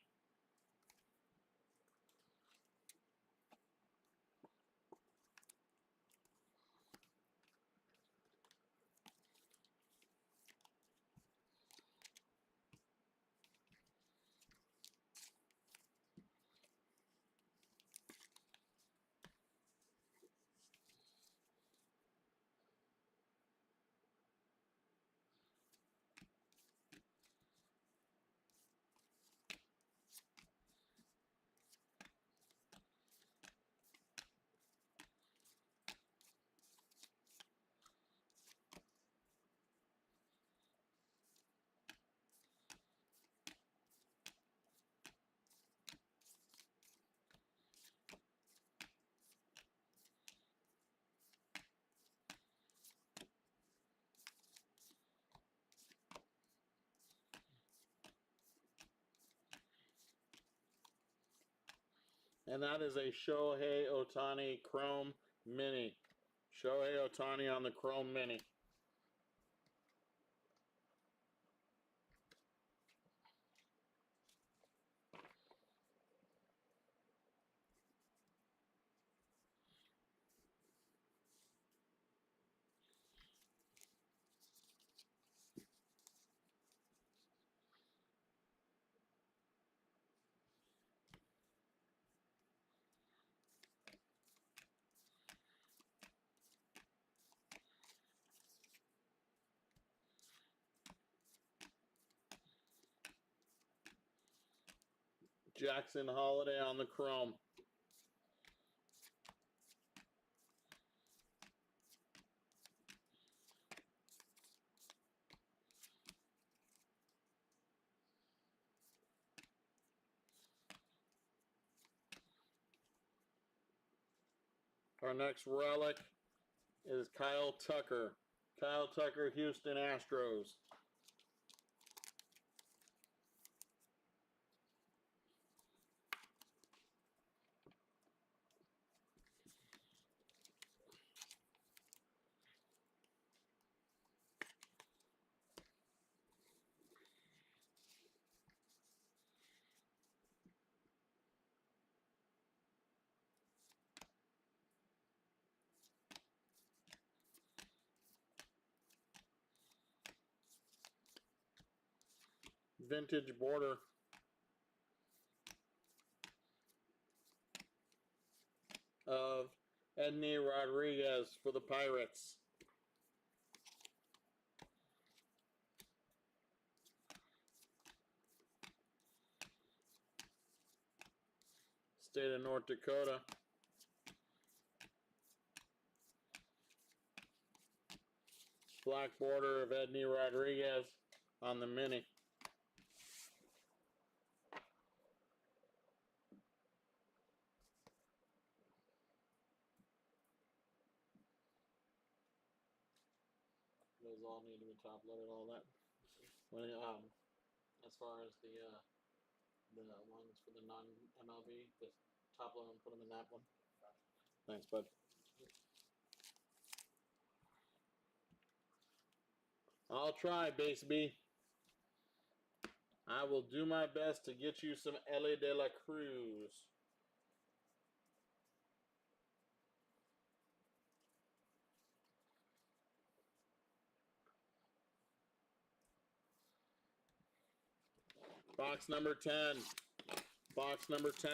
And that is a Shohei Ohtani Chrome Mini. Shohei Ohtani on the Chrome Mini. Jackson Holiday on the chrome. Our next relic is Kyle Tucker. Kyle Tucker, Houston Astros. Vintage border. Of Edney Rodriguez for the Pirates. State of North Dakota. Black border of Edney Rodriguez on the mini. Those all need to be top loaded, all that. When, as far as the ones for the non-MLB, just top load and put them in that one. Thanks, bud. I'll try, Base B. I will do my best to get you some Ellie De La Cruz. Box number 10. Box number 10.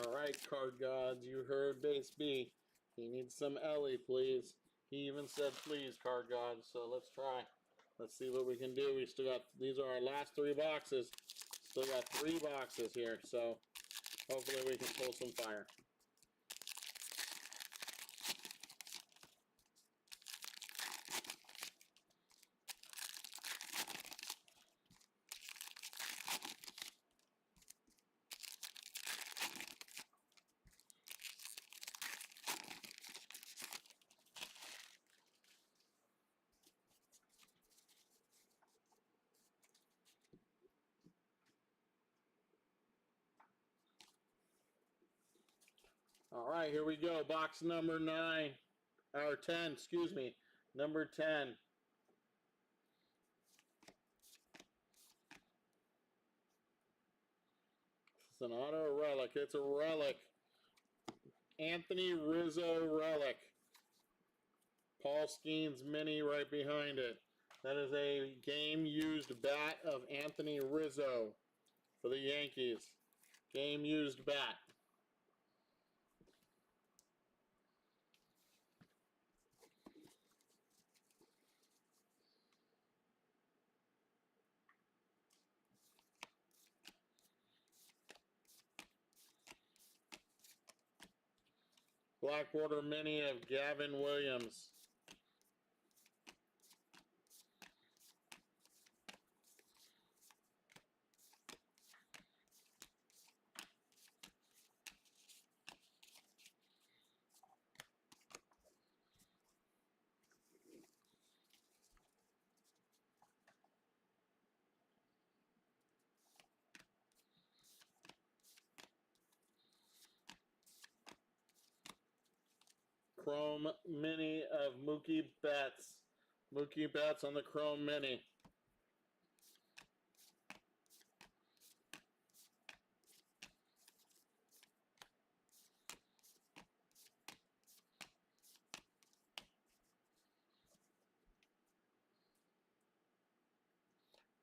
All right, card gods, you heard base B. He needs some Ellie, please. He even said please, card gods. So let's try. Let's see what we can do. We still got, these are our last 3 boxes. Still got 3 boxes here. So hopefully we can pull some fire. All right, here we go. Box number 9, or 10, excuse me. Number 10. It's an auto relic. It's a relic. Anthony Rizzo relic. Paul Skeens mini right behind it. That is a game-used bat of Anthony Rizzo for the Yankees. Game-used bat. Black border mini of Gavin Williams. Chrome mini of Mookie Betts. Mookie Betts on the Chrome mini.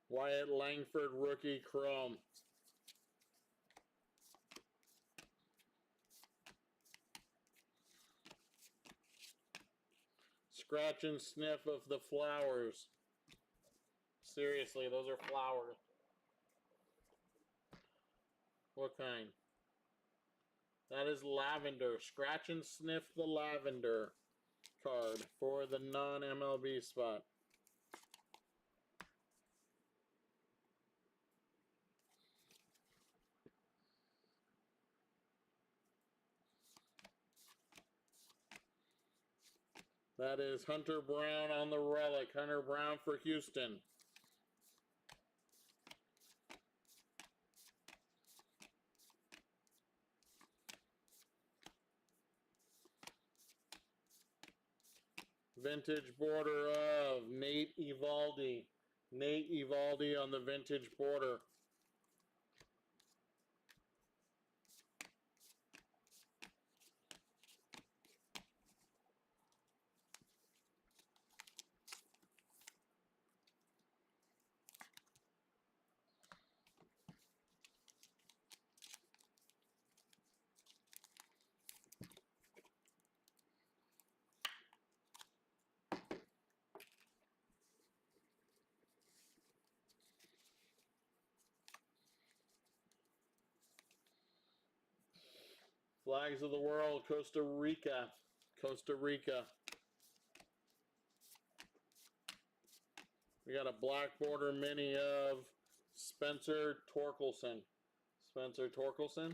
Wyatt Langford rookie Chrome. Scratch and sniff of the flowers. Seriously, those are flowers. What kind? That is lavender. Scratch and sniff the lavender card for the non-MLB spot. That is Hunter Brown on the relic. Hunter Brown for Houston. Vintage border of Nate Evaldi. Nate Evaldi on the vintage border. Flags of the world, Costa Rica. Costa Rica. We got a black border mini of Spencer Torkelson. Spencer Torkelson.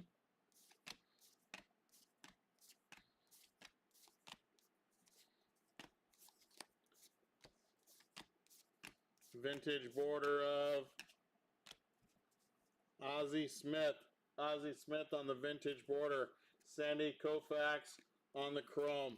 Vintage border of Ozzie Smith. Ozzie Smith on the vintage border. Sandy Koufax on the chrome.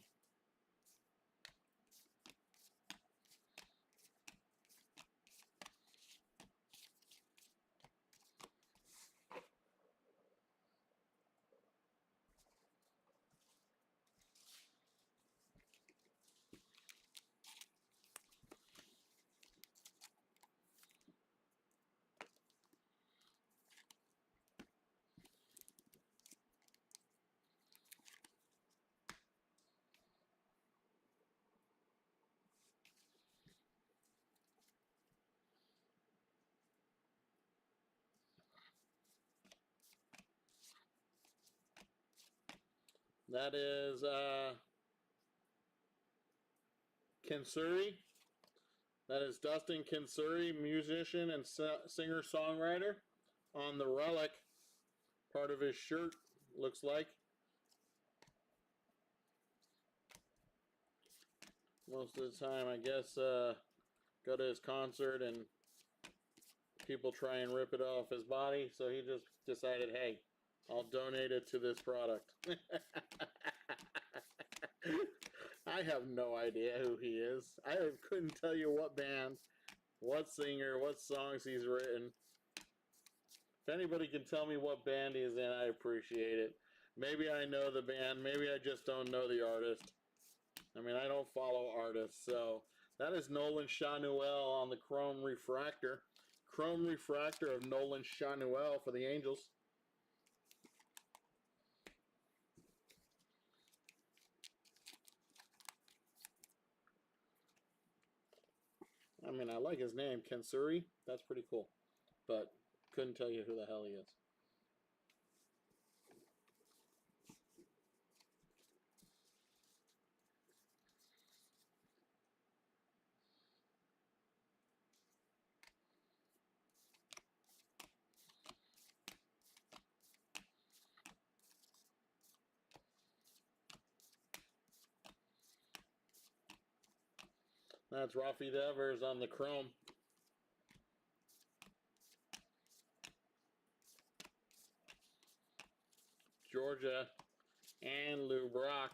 That is Kinsuri. That is Dustin Kinsuri, musician and singer-songwriter, on the relic. Part of his shirt, looks like. Most of the time, I guess, go to his concert and people try and rip it off his body, so he just decided, hey, I'll donate it to this product. I have no idea who he is. I couldn't tell you what band, what singer, what songs he's written. If anybody can tell me what band he's in, I appreciate it. Maybe I know the band, maybe I just don't know the artist. I mean, I don't follow artists, so that is Nolan Chanuel on the Chrome Refractor. Chrome Refractor of Nolan Chanuel for the Angels. I mean, I like his name, Kinsuri. That's pretty cool. But couldn't tell you who the hell he is. That's Rafi Devers on the chrome. Georgia and Lou Brock.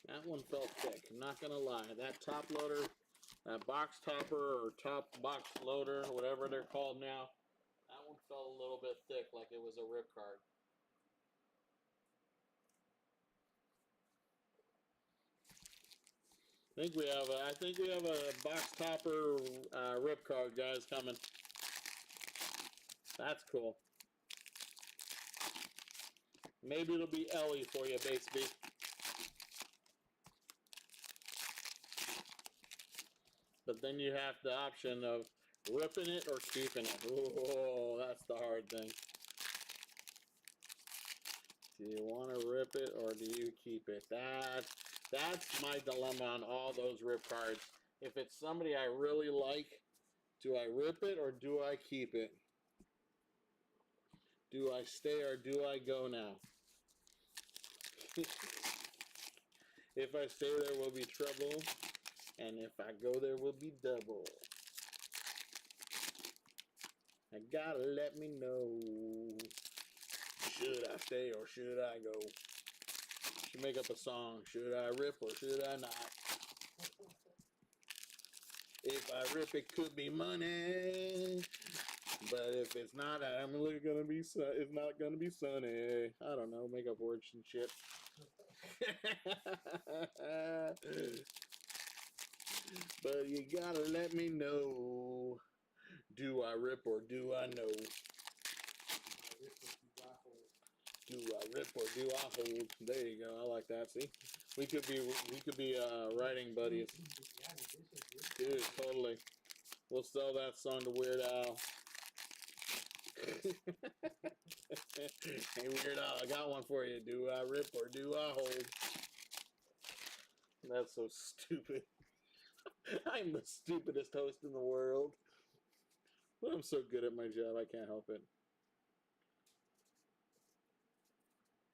That one felt thick, I'm not gonna lie. That top loader, that box topper or top box loader, whatever they're called now, that one felt a little bit thick, like it was a rip card. I think we have a box topper rip card, guys, coming. That's cool. Maybe it'll be Ellie for you, Batesby. But then you have the option of ripping it or keeping it. Oh, that's the hard thing. Do you want to rip it or do you keep it? That's my dilemma on all those rip cards. If it's somebody I really like, do I rip it or do I keep it? Do I stay or do I go now? If I stay, there will be trouble. And if I go, there will be double. I gotta let me know. Should I stay or should I go? Should make up a song. Should I rip or should I not? If I rip, it could be money. But if it's not, I'm really gonna be. It's not gonna be sunny. I don't know. Make up words and shit. But you gotta let me know. Do I rip or do I know? Do I rip or do I hold? There you go. I like that. See, we could be writing buddies. Dude, totally. We'll sell that song to Weird Al. Hey, Weird Al, I got one for you. Do I rip or do I hold? That's so stupid. I'm the stupidest host in the world. But I'm so good at my job, I can't help it.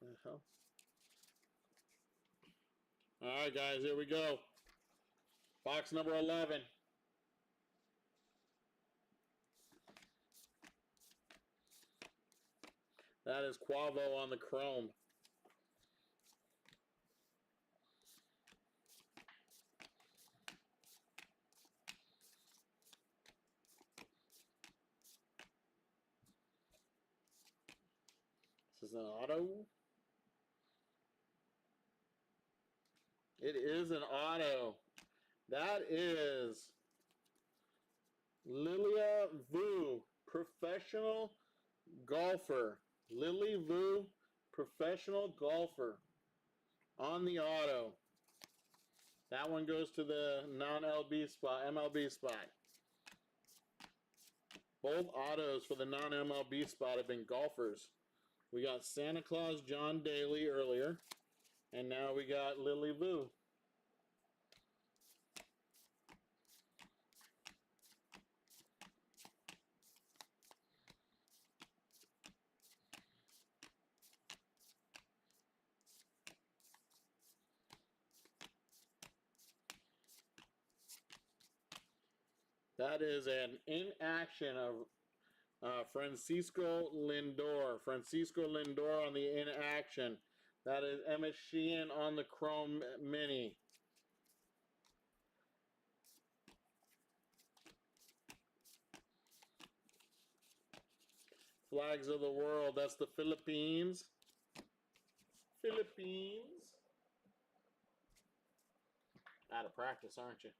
The hell? Alright, guys, here we go. Box number 11. That is Quavo on the chrome. This is an auto. It is an auto. That is Lilia Vu, professional golfer. Lily Vu, professional golfer on the auto. That one goes to the non-LB spot, MLB spot. Both autos for the non-MLB spot have been golfers. We got Santa Claus John Daly earlier, and now we got Lily Vu. That is an in-action of Francisco Lindor. Francisco Lindor on the in-action. That is Emmett Sheehan on the Chrome Mini. Flags of the world. That's the Philippines. Philippines. Out of practice, aren't you?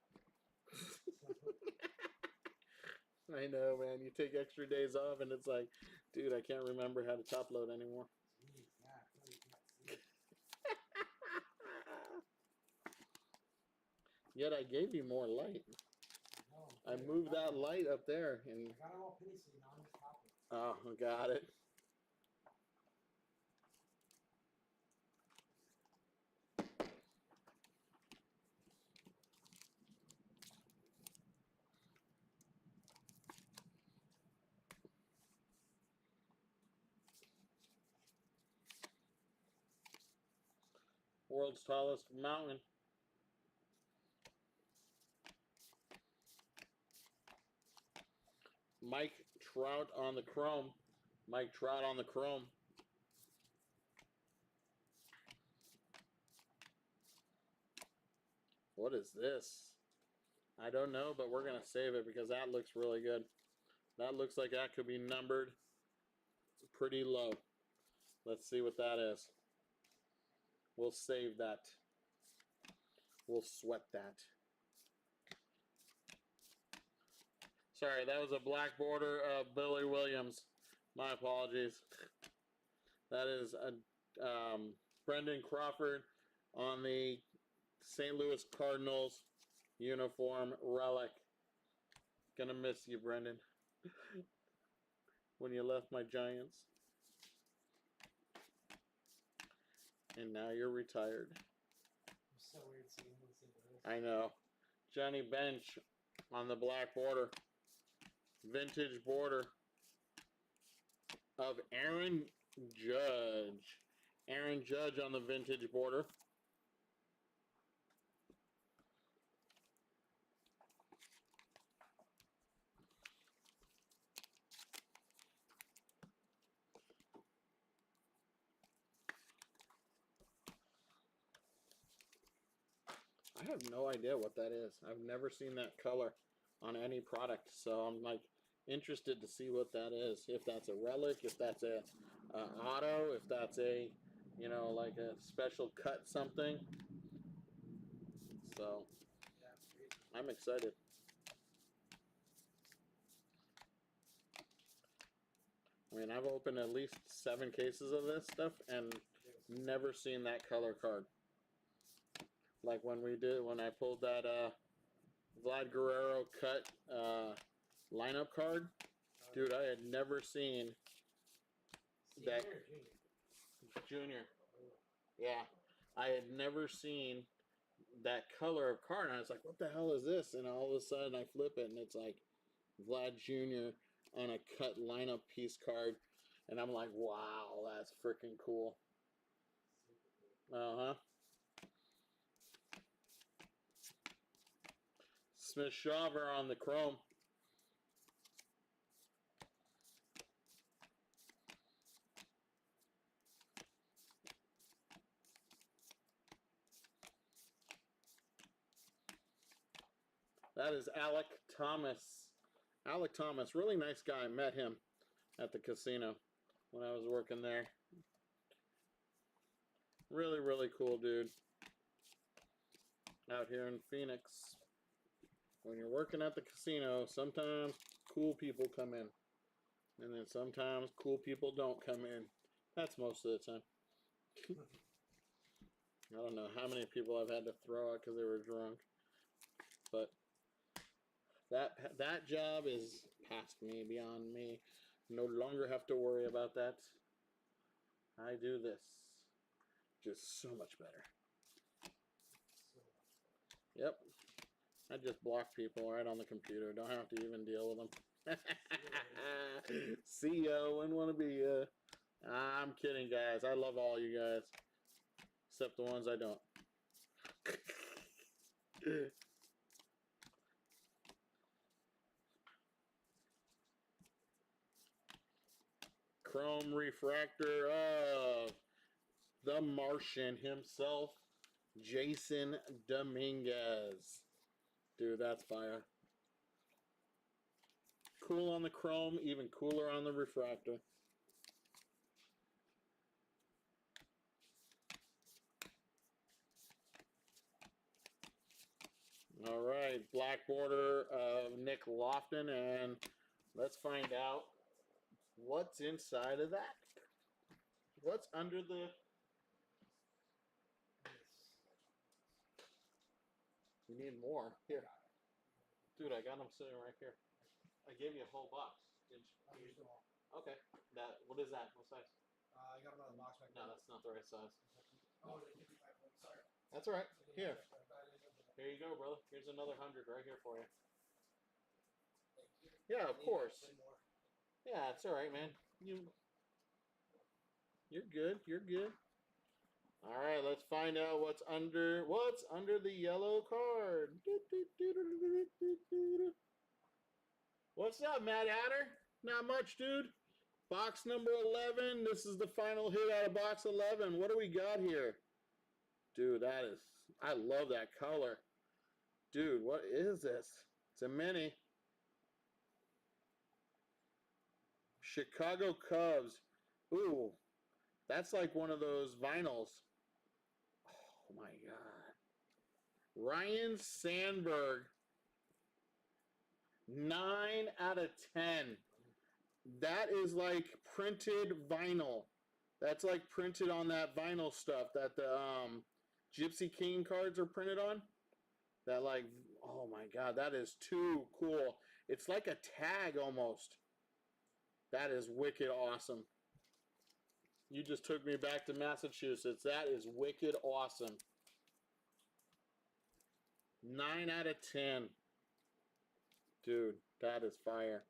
I know, man. You take extra days off, and it's like, dude, I can't remember how to top load anymore. Yet I gave you more light. I moved that light up there, and oh, got it. World's tallest mountain. Mike Trout on the chrome. Mike Trout on the chrome. What is this? I don't know, but we're going to save it because that looks really good. That looks like that could be numbered pretty low. Let's see what that is. We'll save that. We'll sweat that. Sorry, that was a black border of Billy Williams. My apologies. That is a Brendan Crawford on the St. Louis Cardinals uniform relic. Gonna miss you, Brendan. When you left my Giants. And now you're retired. It's so weird seeing this. I know. Johnny Bench on the black border. Vintage border of Aaron Judge. Aaron Judge on the vintage border. I have no idea what that is. I've never seen that color on any product, so I'm like interested to see what that is. If that's a relic, if that's a auto, if that's a, you know, like a special cut something. So I'm excited. I mean, I've opened at least 7 cases of this stuff and never seen that color card. Like when I pulled that Vlad Guerrero cut lineup card, dude, I had never seen that. Junior. Yeah, I had never seen that color of card, and I was like, what the hell is this? And all of a sudden I flip it, and it's like Vlad Jr. on a cut lineup piece card, and I'm like, wow, that's freaking cool. Uh-huh. Smith Shawver on the chrome. That is Alec Thomas. Alec Thomas, really nice guy. I met him at the casino when I was working there. Really, really cool dude. Out here in Phoenix. When you're working at the casino, sometimes cool people come in. And then sometimes cool people don't come in. That's most of the time. I don't know how many people I've had to throw out because they were drunk. But that job is past me, beyond me. No longer have to worry about that. I do this. Just so much better. Yep. I just block people right on the computer. Don't have to even deal with them. See ya. Wouldn't want to be ya. I'm kidding, guys. I love all you guys. Except the ones I don't. Chrome refractor of the Martian himself, Jason Dominguez. Dude, that's fire. Cool on the chrome, even cooler on the refractor. All right, black border of Nick Lofton, and let's find out what's inside of that. What's under the... You need more. Here. Dude, I got them sitting right here. I gave you a whole box. Okay. What is that? What size? I got another box back there. No, that's not the right size. Oh, it's 55. Sorry. That's all right. Here. Here you go, brother. Here's another 100 right here for you. Yeah, of course. Yeah, it's all right, man. You're good. You're good. All right, let's find out what's under the yellow card. What's up, Mad Hatter? Not much, dude. Box number 11. This is the final hit out of box 11. What do we got here? Dude, I love that color. Dude, what is this? It's a mini. Chicago Cubs. Ooh, that's like one of those vinyls. Oh my God. Ryan Sandberg. 9 out of 10. That is like printed vinyl. That's like printed on that vinyl stuff that the Gypsy King cards are printed on. That like, oh my God, that is too cool. It's like a tag almost. That is wicked awesome. You just took me back to Massachusetts. That is wicked awesome. 9 out of 10. Dude, that is fire.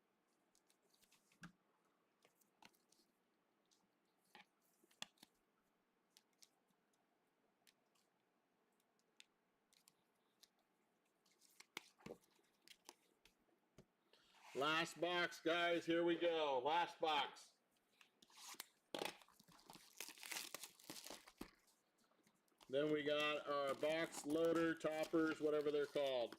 Last box, guys. Here we go. Last box. Then we got our box loader, toppers, whatever they're called.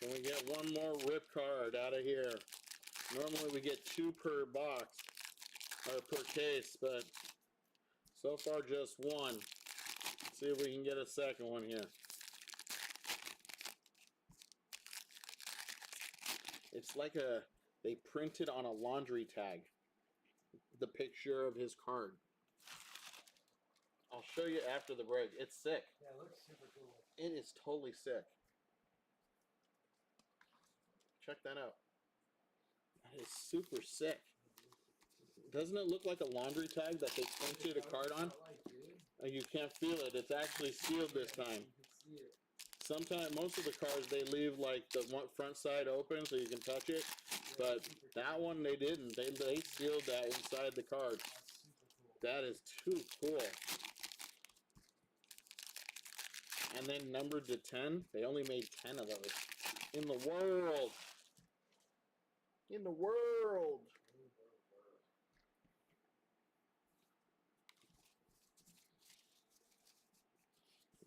Can we get one more rip card out of here? Normally we get 2 per box, or per case, but so far just 1. Let's see if we can get a second one here. It's like they printed on a laundry tag the picture of his card. I'll show you after the break. It's sick. Yeah, it looks super cool. It is totally sick. Check that out. That is super sick. Doesn't it look like a laundry tag that they printed a card on? You can't feel it. It's actually sealed this time. Sometimes, most of the cards, they leave like the front side open so you can touch it. But that one, they didn't. They sealed that inside the card. That is too cool. And then numbered to 10. They only made 10 of those. In the world. In the world.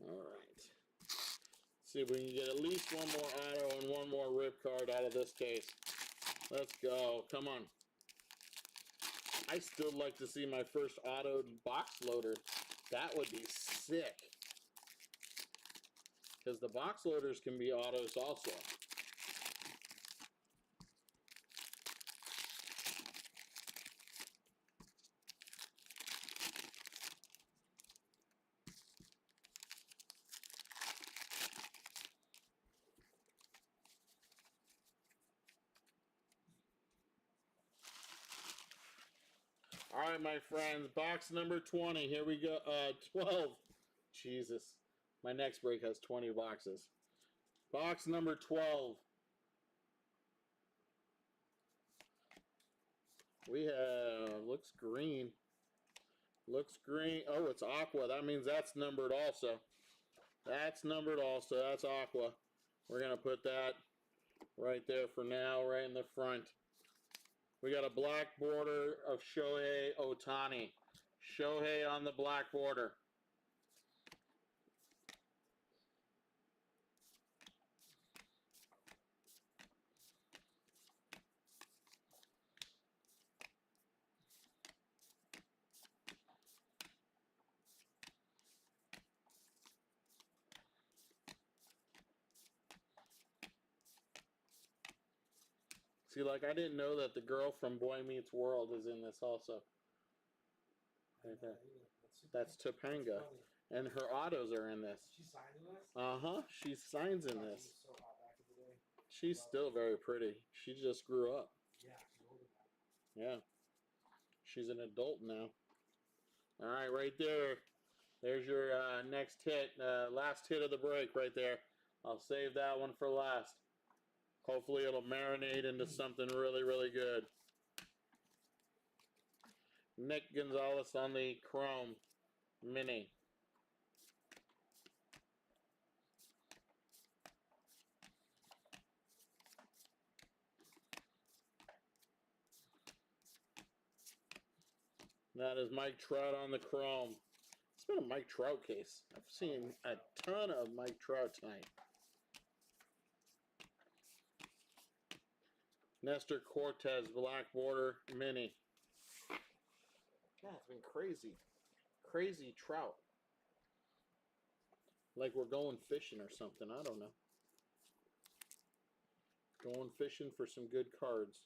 All right. See if we can get at least one more auto and one more rip card out of this case. Let's go. Come on. I still like to see my first autoed box loader. That would be sick. Because the box loaders can be autos also. All right, my friends, box number 20. Here we go. 12. Jesus. My next break has 20 boxes. Box number 12. We have, looks green. Looks green. Oh, it's aqua. That means that's numbered also. That's numbered also. That's aqua. We're going to put that right there for now, right in the front. We got a black border of Shohei Ohtani. Shohei on the black border. See, like, I didn't know that the girl from Boy Meets World is in this also. Right there. That's Topanga. And her autos are in this. She signed in this? Uh-huh. She signs in this. She was so hot back in the day. She's still very pretty. She just grew up. Yeah, she's older now. Yeah. She's an adult now. All right, right there. There's your next hit. Last hit of the break right there. I'll save that one for last. Hopefully it'll marinate into something really, really good. Nick Gonzalez on the Chrome Mini. That is Mike Trout on the Chrome. It's been a Mike Trout case. I've seen a ton of Mike Trout tonight. Nestor Cortez, black border mini. Yeah, it's been crazy. Crazy trout. Like we're going fishing or something. I don't know. Going fishing for some good cards.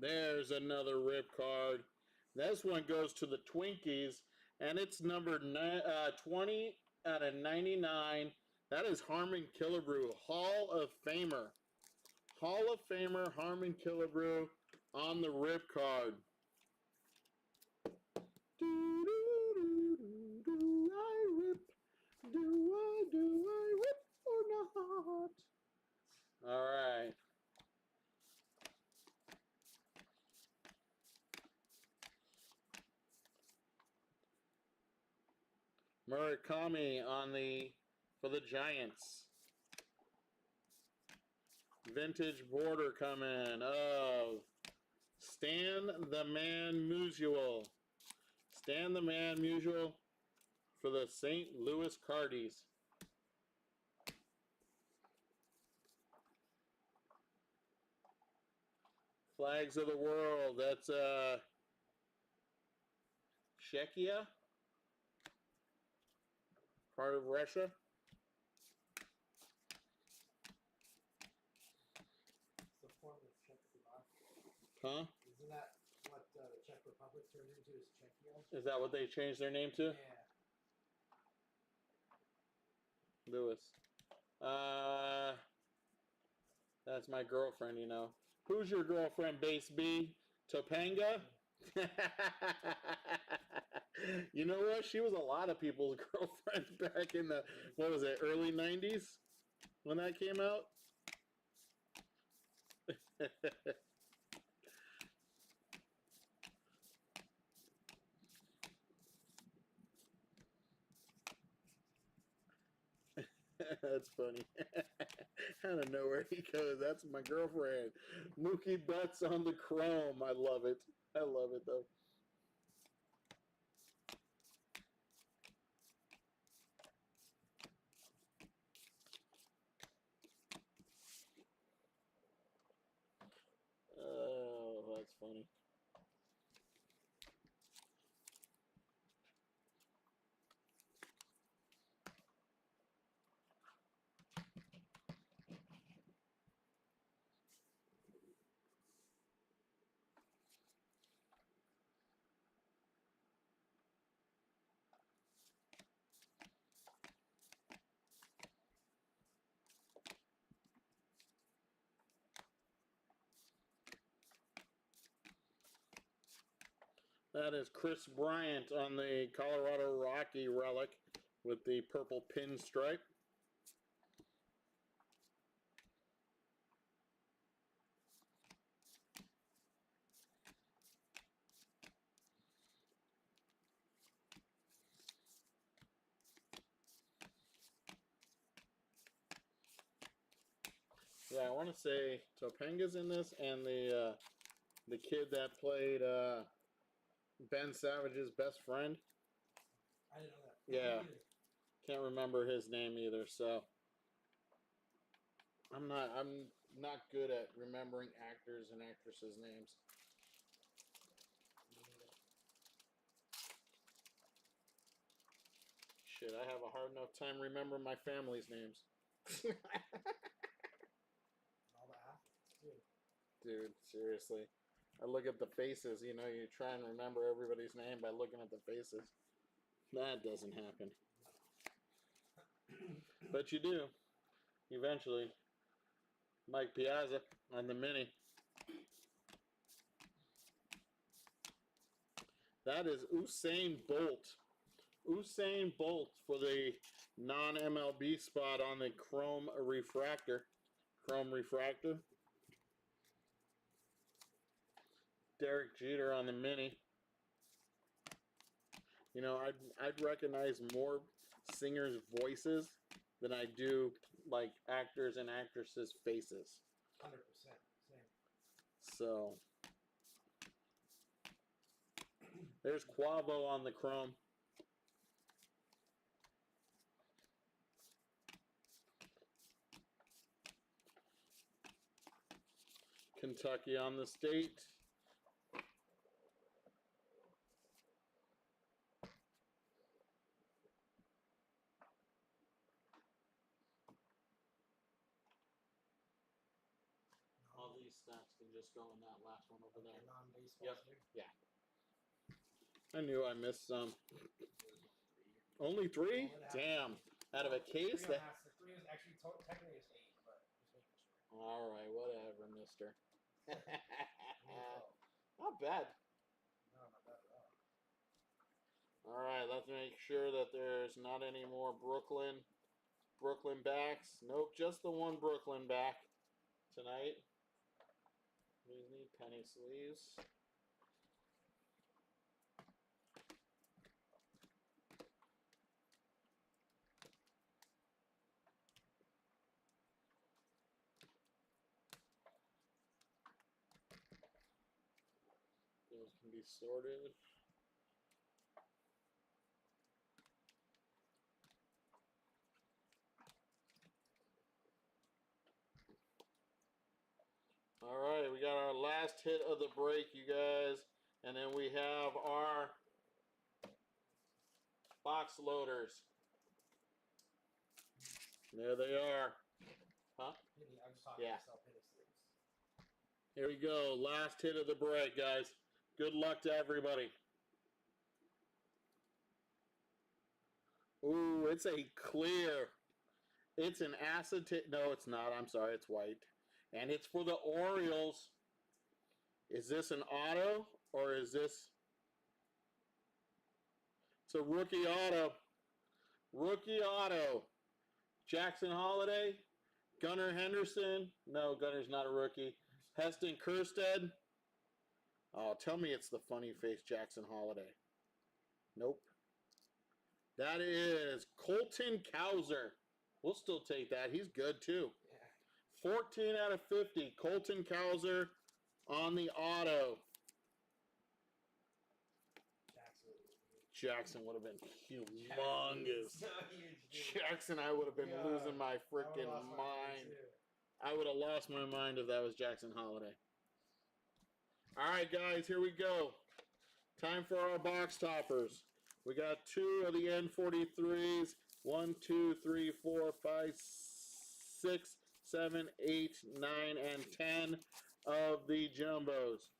There's another rip card. This one goes to the Twinkies, and it's numbered 20 out of 99. That is Harmon Killebrew, Hall of Famer. Hall of Famer Harmon Killebrew on the rip card. Do I rip? Do I rip or not? All right. Murakami for the Giants. Vintage border coming of Stan the Man Musial. Stan the Man Musial for the St. Louis Cardinals. Flags of the World. That's Czechia. Part of Russia. It's the form of Czechoslovakia. Huh? Isn't that what the Czech Republic turned into? Is Czechia? Is that what they changed their name to? Yeah. Lewis. That's my girlfriend, you know. Who's your girlfriend, Base B? Topanga? You know what? She was a lot of people's girlfriend back in the, what was it, early 90s when that came out? That's funny. I don't know where he goes. That's my girlfriend. Mookie Betts on the chrome. I love it. I love it, though. Oh, that's funny. That is Chris Bryant on the Colorado Rocky relic with the purple pinstripe. Yeah, I want to say Topanga's in this, and the kid that played Ben Savage's best friend. I didn't know that. Yeah, can't remember his name either. So I'm not good at remembering actors and actresses' names. Shit, I have a hard enough time remembering my family's names. All the athletes too. Dude, seriously. I look at the faces, you know, you try and remember everybody's name by looking at the faces. That doesn't happen. But you do. Eventually. Mike Piazza on the mini. That is Usain Bolt. Usain Bolt for the non-MLB spot on the Chrome Refractor. Chrome Refractor. Derek Jeter on the mini. You know, I'd recognize more singers' voices than I do like actors and actresses' faces. 100%. Same. So there's Quavo on the chrome. Kentucky on the state. All these stacks can just go in that last one over there. Non-baseball. Yep. Yeah. I knew I missed some. Only three? Damn. Out of a case? Three is actually technically it's 8, but just making sure. All right, whatever, mister. Not bad. No, not bad at all. All right, let's make sure that there's not any more Brooklyn backs. Nope, just the one Brooklyn back tonight. We need penny sleeves. Those can be sorted. All right, we got our last hit of the break, you guys. And then we have our box loaders. There they are. Huh? I was talking Yeah. myself penny sleeves. Here we go. Last hit of the break, guys. Good luck to everybody. Ooh, it's a clear. It's an acetate. No, it's not. I'm sorry. It's white. And it's for the Orioles. Is this an auto or is this? It's a rookie auto. Rookie auto. Jackson Holiday. Gunnar Henderson. No, Gunner's not a rookie. Heston Kjerstad. Oh, tell me it's the funny face Jackson Holiday. Nope. That is Colton Cowser. We'll still take that. He's good too. Yeah. 14 out of 50. Colton Cowser on the auto. Jackson would have been humongous. So huge, Jackson, I would have been losing my freaking mind. I would have lost my mind if that was Jackson Holiday. All right, guys, here we go. Time for our box toppers. We got 2 of the N43s. 1, 2, 3, 4, 5, 6, 7, 8, 9, and 10 of the jumbos.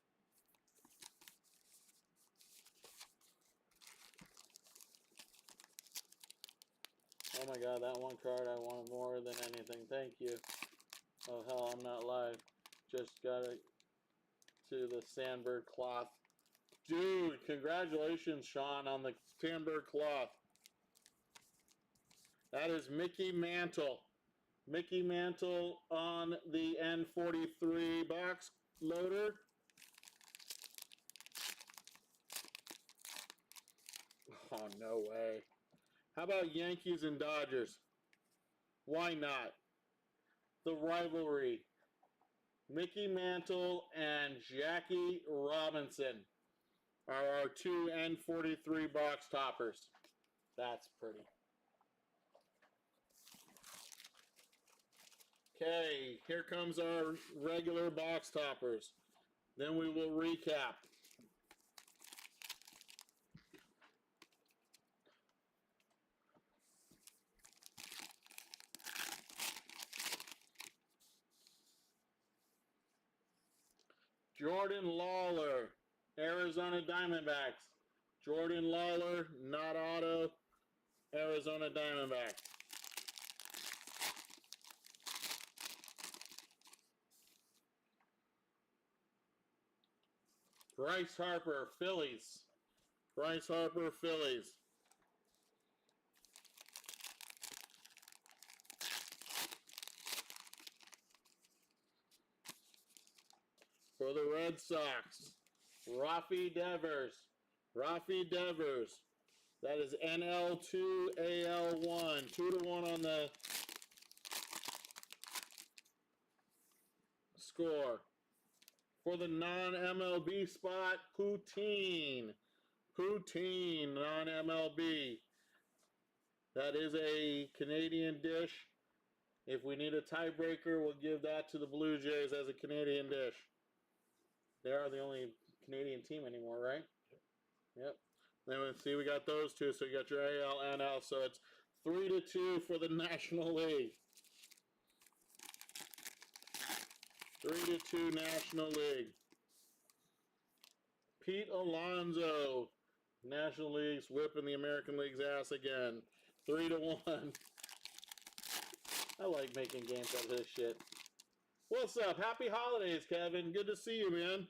Oh my god, that one card I wanted more than anything. Thank you. Oh hell, I'm not live. Just got it to the Sandberg cloth. Dude, congratulations, Sean, on the Sandberg cloth. That is Mickey Mantle. Mickey Mantle on the N43 box loader. Oh, no way. How about Yankees and Dodgers? Why not? The rivalry. Mickey Mantle and Jackie Robinson are our 2 N43 box toppers. That's pretty. Okay, here comes our regular box toppers. Then we will recap. Jordan Lawler, Arizona Diamondbacks. Jordan Lawler, not auto, Arizona Diamondbacks. Bryce Harper, Phillies. Bryce Harper, Phillies. For the Red Sox, Rafi Devers. Rafi Devers. That is NL2, AL1. 2-1 on the score. For the non-MLB spot, poutine. Poutine, non-MLB. That is a Canadian dish. If we need a tiebreaker, we'll give that to the Blue Jays as a Canadian dish. They are the only Canadian team anymore, right? Yep. Then let's see, we got those two. So you got your AL, NL. So it's 3-2 for the National League. 3-2 National League. Pete Alonso, National League's whipping the American League's ass again. 3-1. I like making games out of this shit. What's up? Happy holidays, Kevin. Good to see you, man.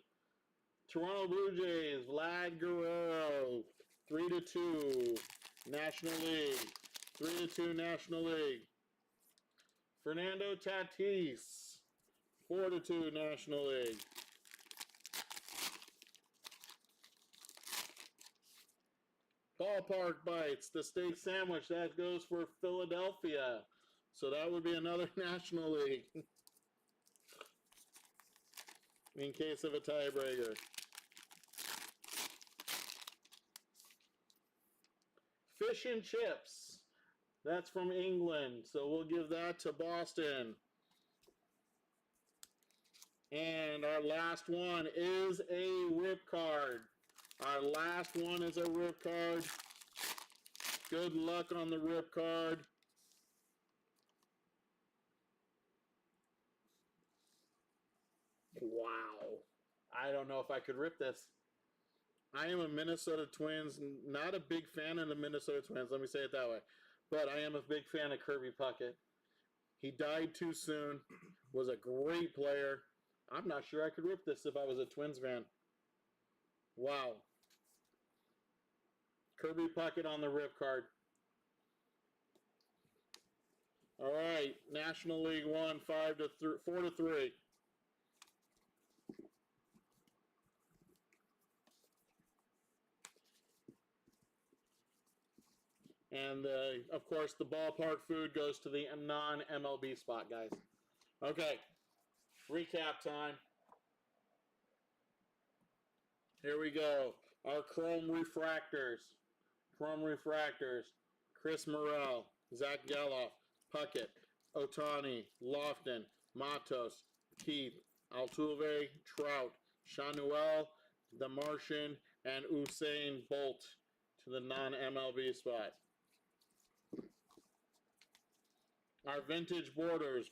Toronto Blue Jays, Vlad Guerrero, 3-2 National League. 3-2 National League. Fernando Tatis, 4-2 National League. Ballpark Bites, the steak sandwich, that goes for Philadelphia. So that would be another National League. In case of a tiebreaker. Fish and chips. That's from England. So we'll give that to Boston. And our last one is a rip card. Our last one is a rip card. Good luck on the rip card. Wow. I don't know if I could rip this. I am a Minnesota Twins, not a big fan of the Minnesota Twins, let me say it that way. But I am a big fan of Kirby Puckett. He died too soon, was a great player. I'm not sure I could rip this if I was a Twins fan. Wow. Kirby Puckett on the rip card. All right, National League 1, 4-3. And, of course, the ballpark food goes to the non-MLB spot, guys. Okay, recap time. Here we go. Our Chrome Refractors. Chrome Refractors. Chris Morel, Zach Geloff, Puckett, Otani, Lofton, Matos, Keith, Altuve, Trout, Shanuel, The Martian, and Usain Bolt to the non-MLB spot. Our vintage borders.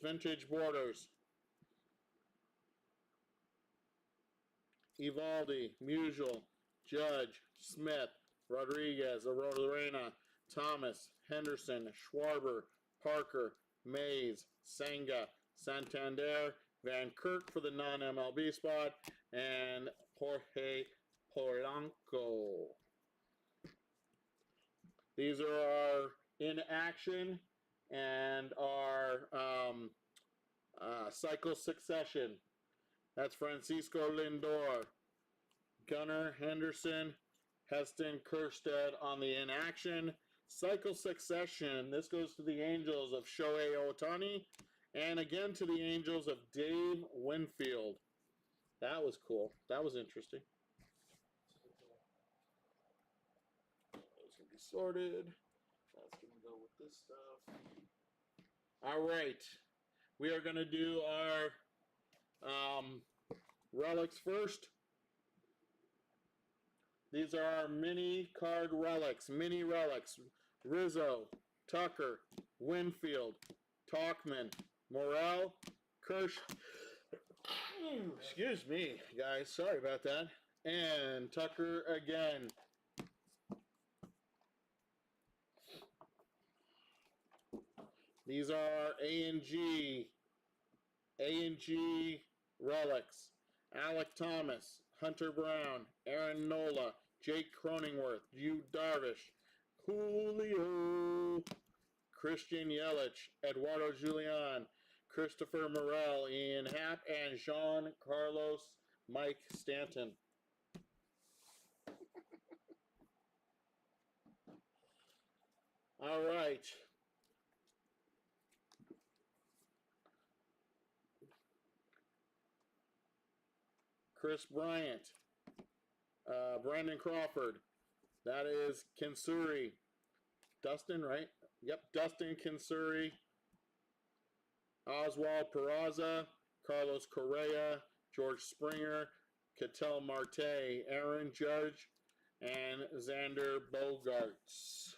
Evaldi, Musial, Judge, Smith, Rodriguez, Arozarena, Thomas, Henderson, Schwarber, Parker, Mays, Senga, Santander, Van Kirk for the non-MLB spot, and Jorge Polanco. These are our in action and our cycle succession. That's Francisco Lindor, Gunnar Henderson, Heston Kjerstad on the inaction. Cycle succession, this goes to the Angels of Shohei Ohtani, and again to the Angels of Dave Winfield. That was cool. That was interesting. Those can be sorted. That's going to go with this stuff. All right. We are going to do our relics first. These are our mini card relics, mini relics. Rizzo, Tucker, Winfield, Talkman, Morel, Kirsch. Excuse me, guys. Sorry about that. And Tucker again. These are A&G relics. Alec Thomas, Hunter Brown, Aaron Nola, Jake Cronenworth, Yu Darvish, Julio, Christian Yelich, Eduardo Julian, Christopher Morel, Ian Happ, and Jean Carlos Mike Stanton. All right. Chris Bryant. Brandon Crawford. That is Kinsuri. Dustin, right? Yep, Dustin Kinsuri. Oswald Peraza. Carlos Correa. George Springer. Ketel Marte. Aaron Judge. And Xander Bogaerts.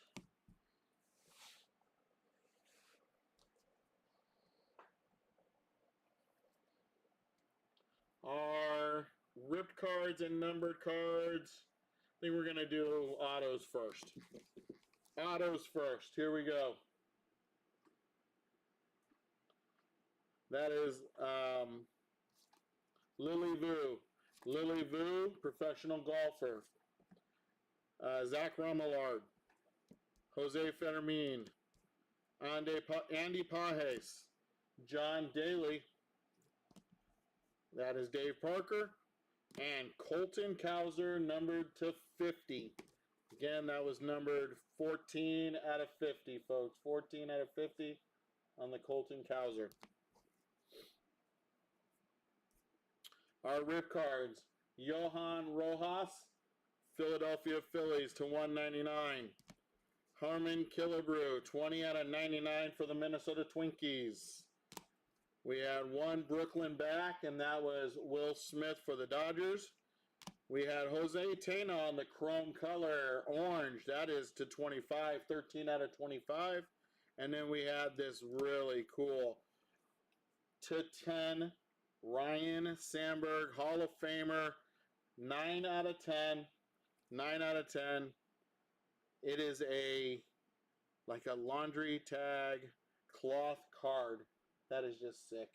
Our ripped cards and numbered cards. I think we're going to do autos first. Autos first. Here we go. That is Lily Vu. Lily Vu, professional golfer. Zach Romillard. Jose Fermin. Andy Pajes. John Daly. That is Dave Parker. And Colton Cowser, numbered to 50. Again, that was numbered 14 out of 50, folks. 14 out of 50 on the Colton Cowser. Our rip cards. Johan Rojas, Philadelphia Phillies to 199. Harmon Killebrew, 20 out of 99 for the Minnesota Twinkies. We had one Brooklyn back, and that was Will Smith for the Dodgers. We had Jose Tena on the chrome color, orange. That is to 25, 13 out of 25. And then we had this really cool to 10 Ryan Sandberg, Hall of Famer, 9 out of 10. 9 out of 10. It is like a laundry tag cloth card. That is just sick.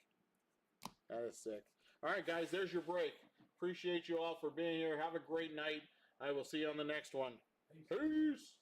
That is sick. All right, guys, there's your break. Appreciate you all for being here. Have a great night. I will see you on the next one. Peace.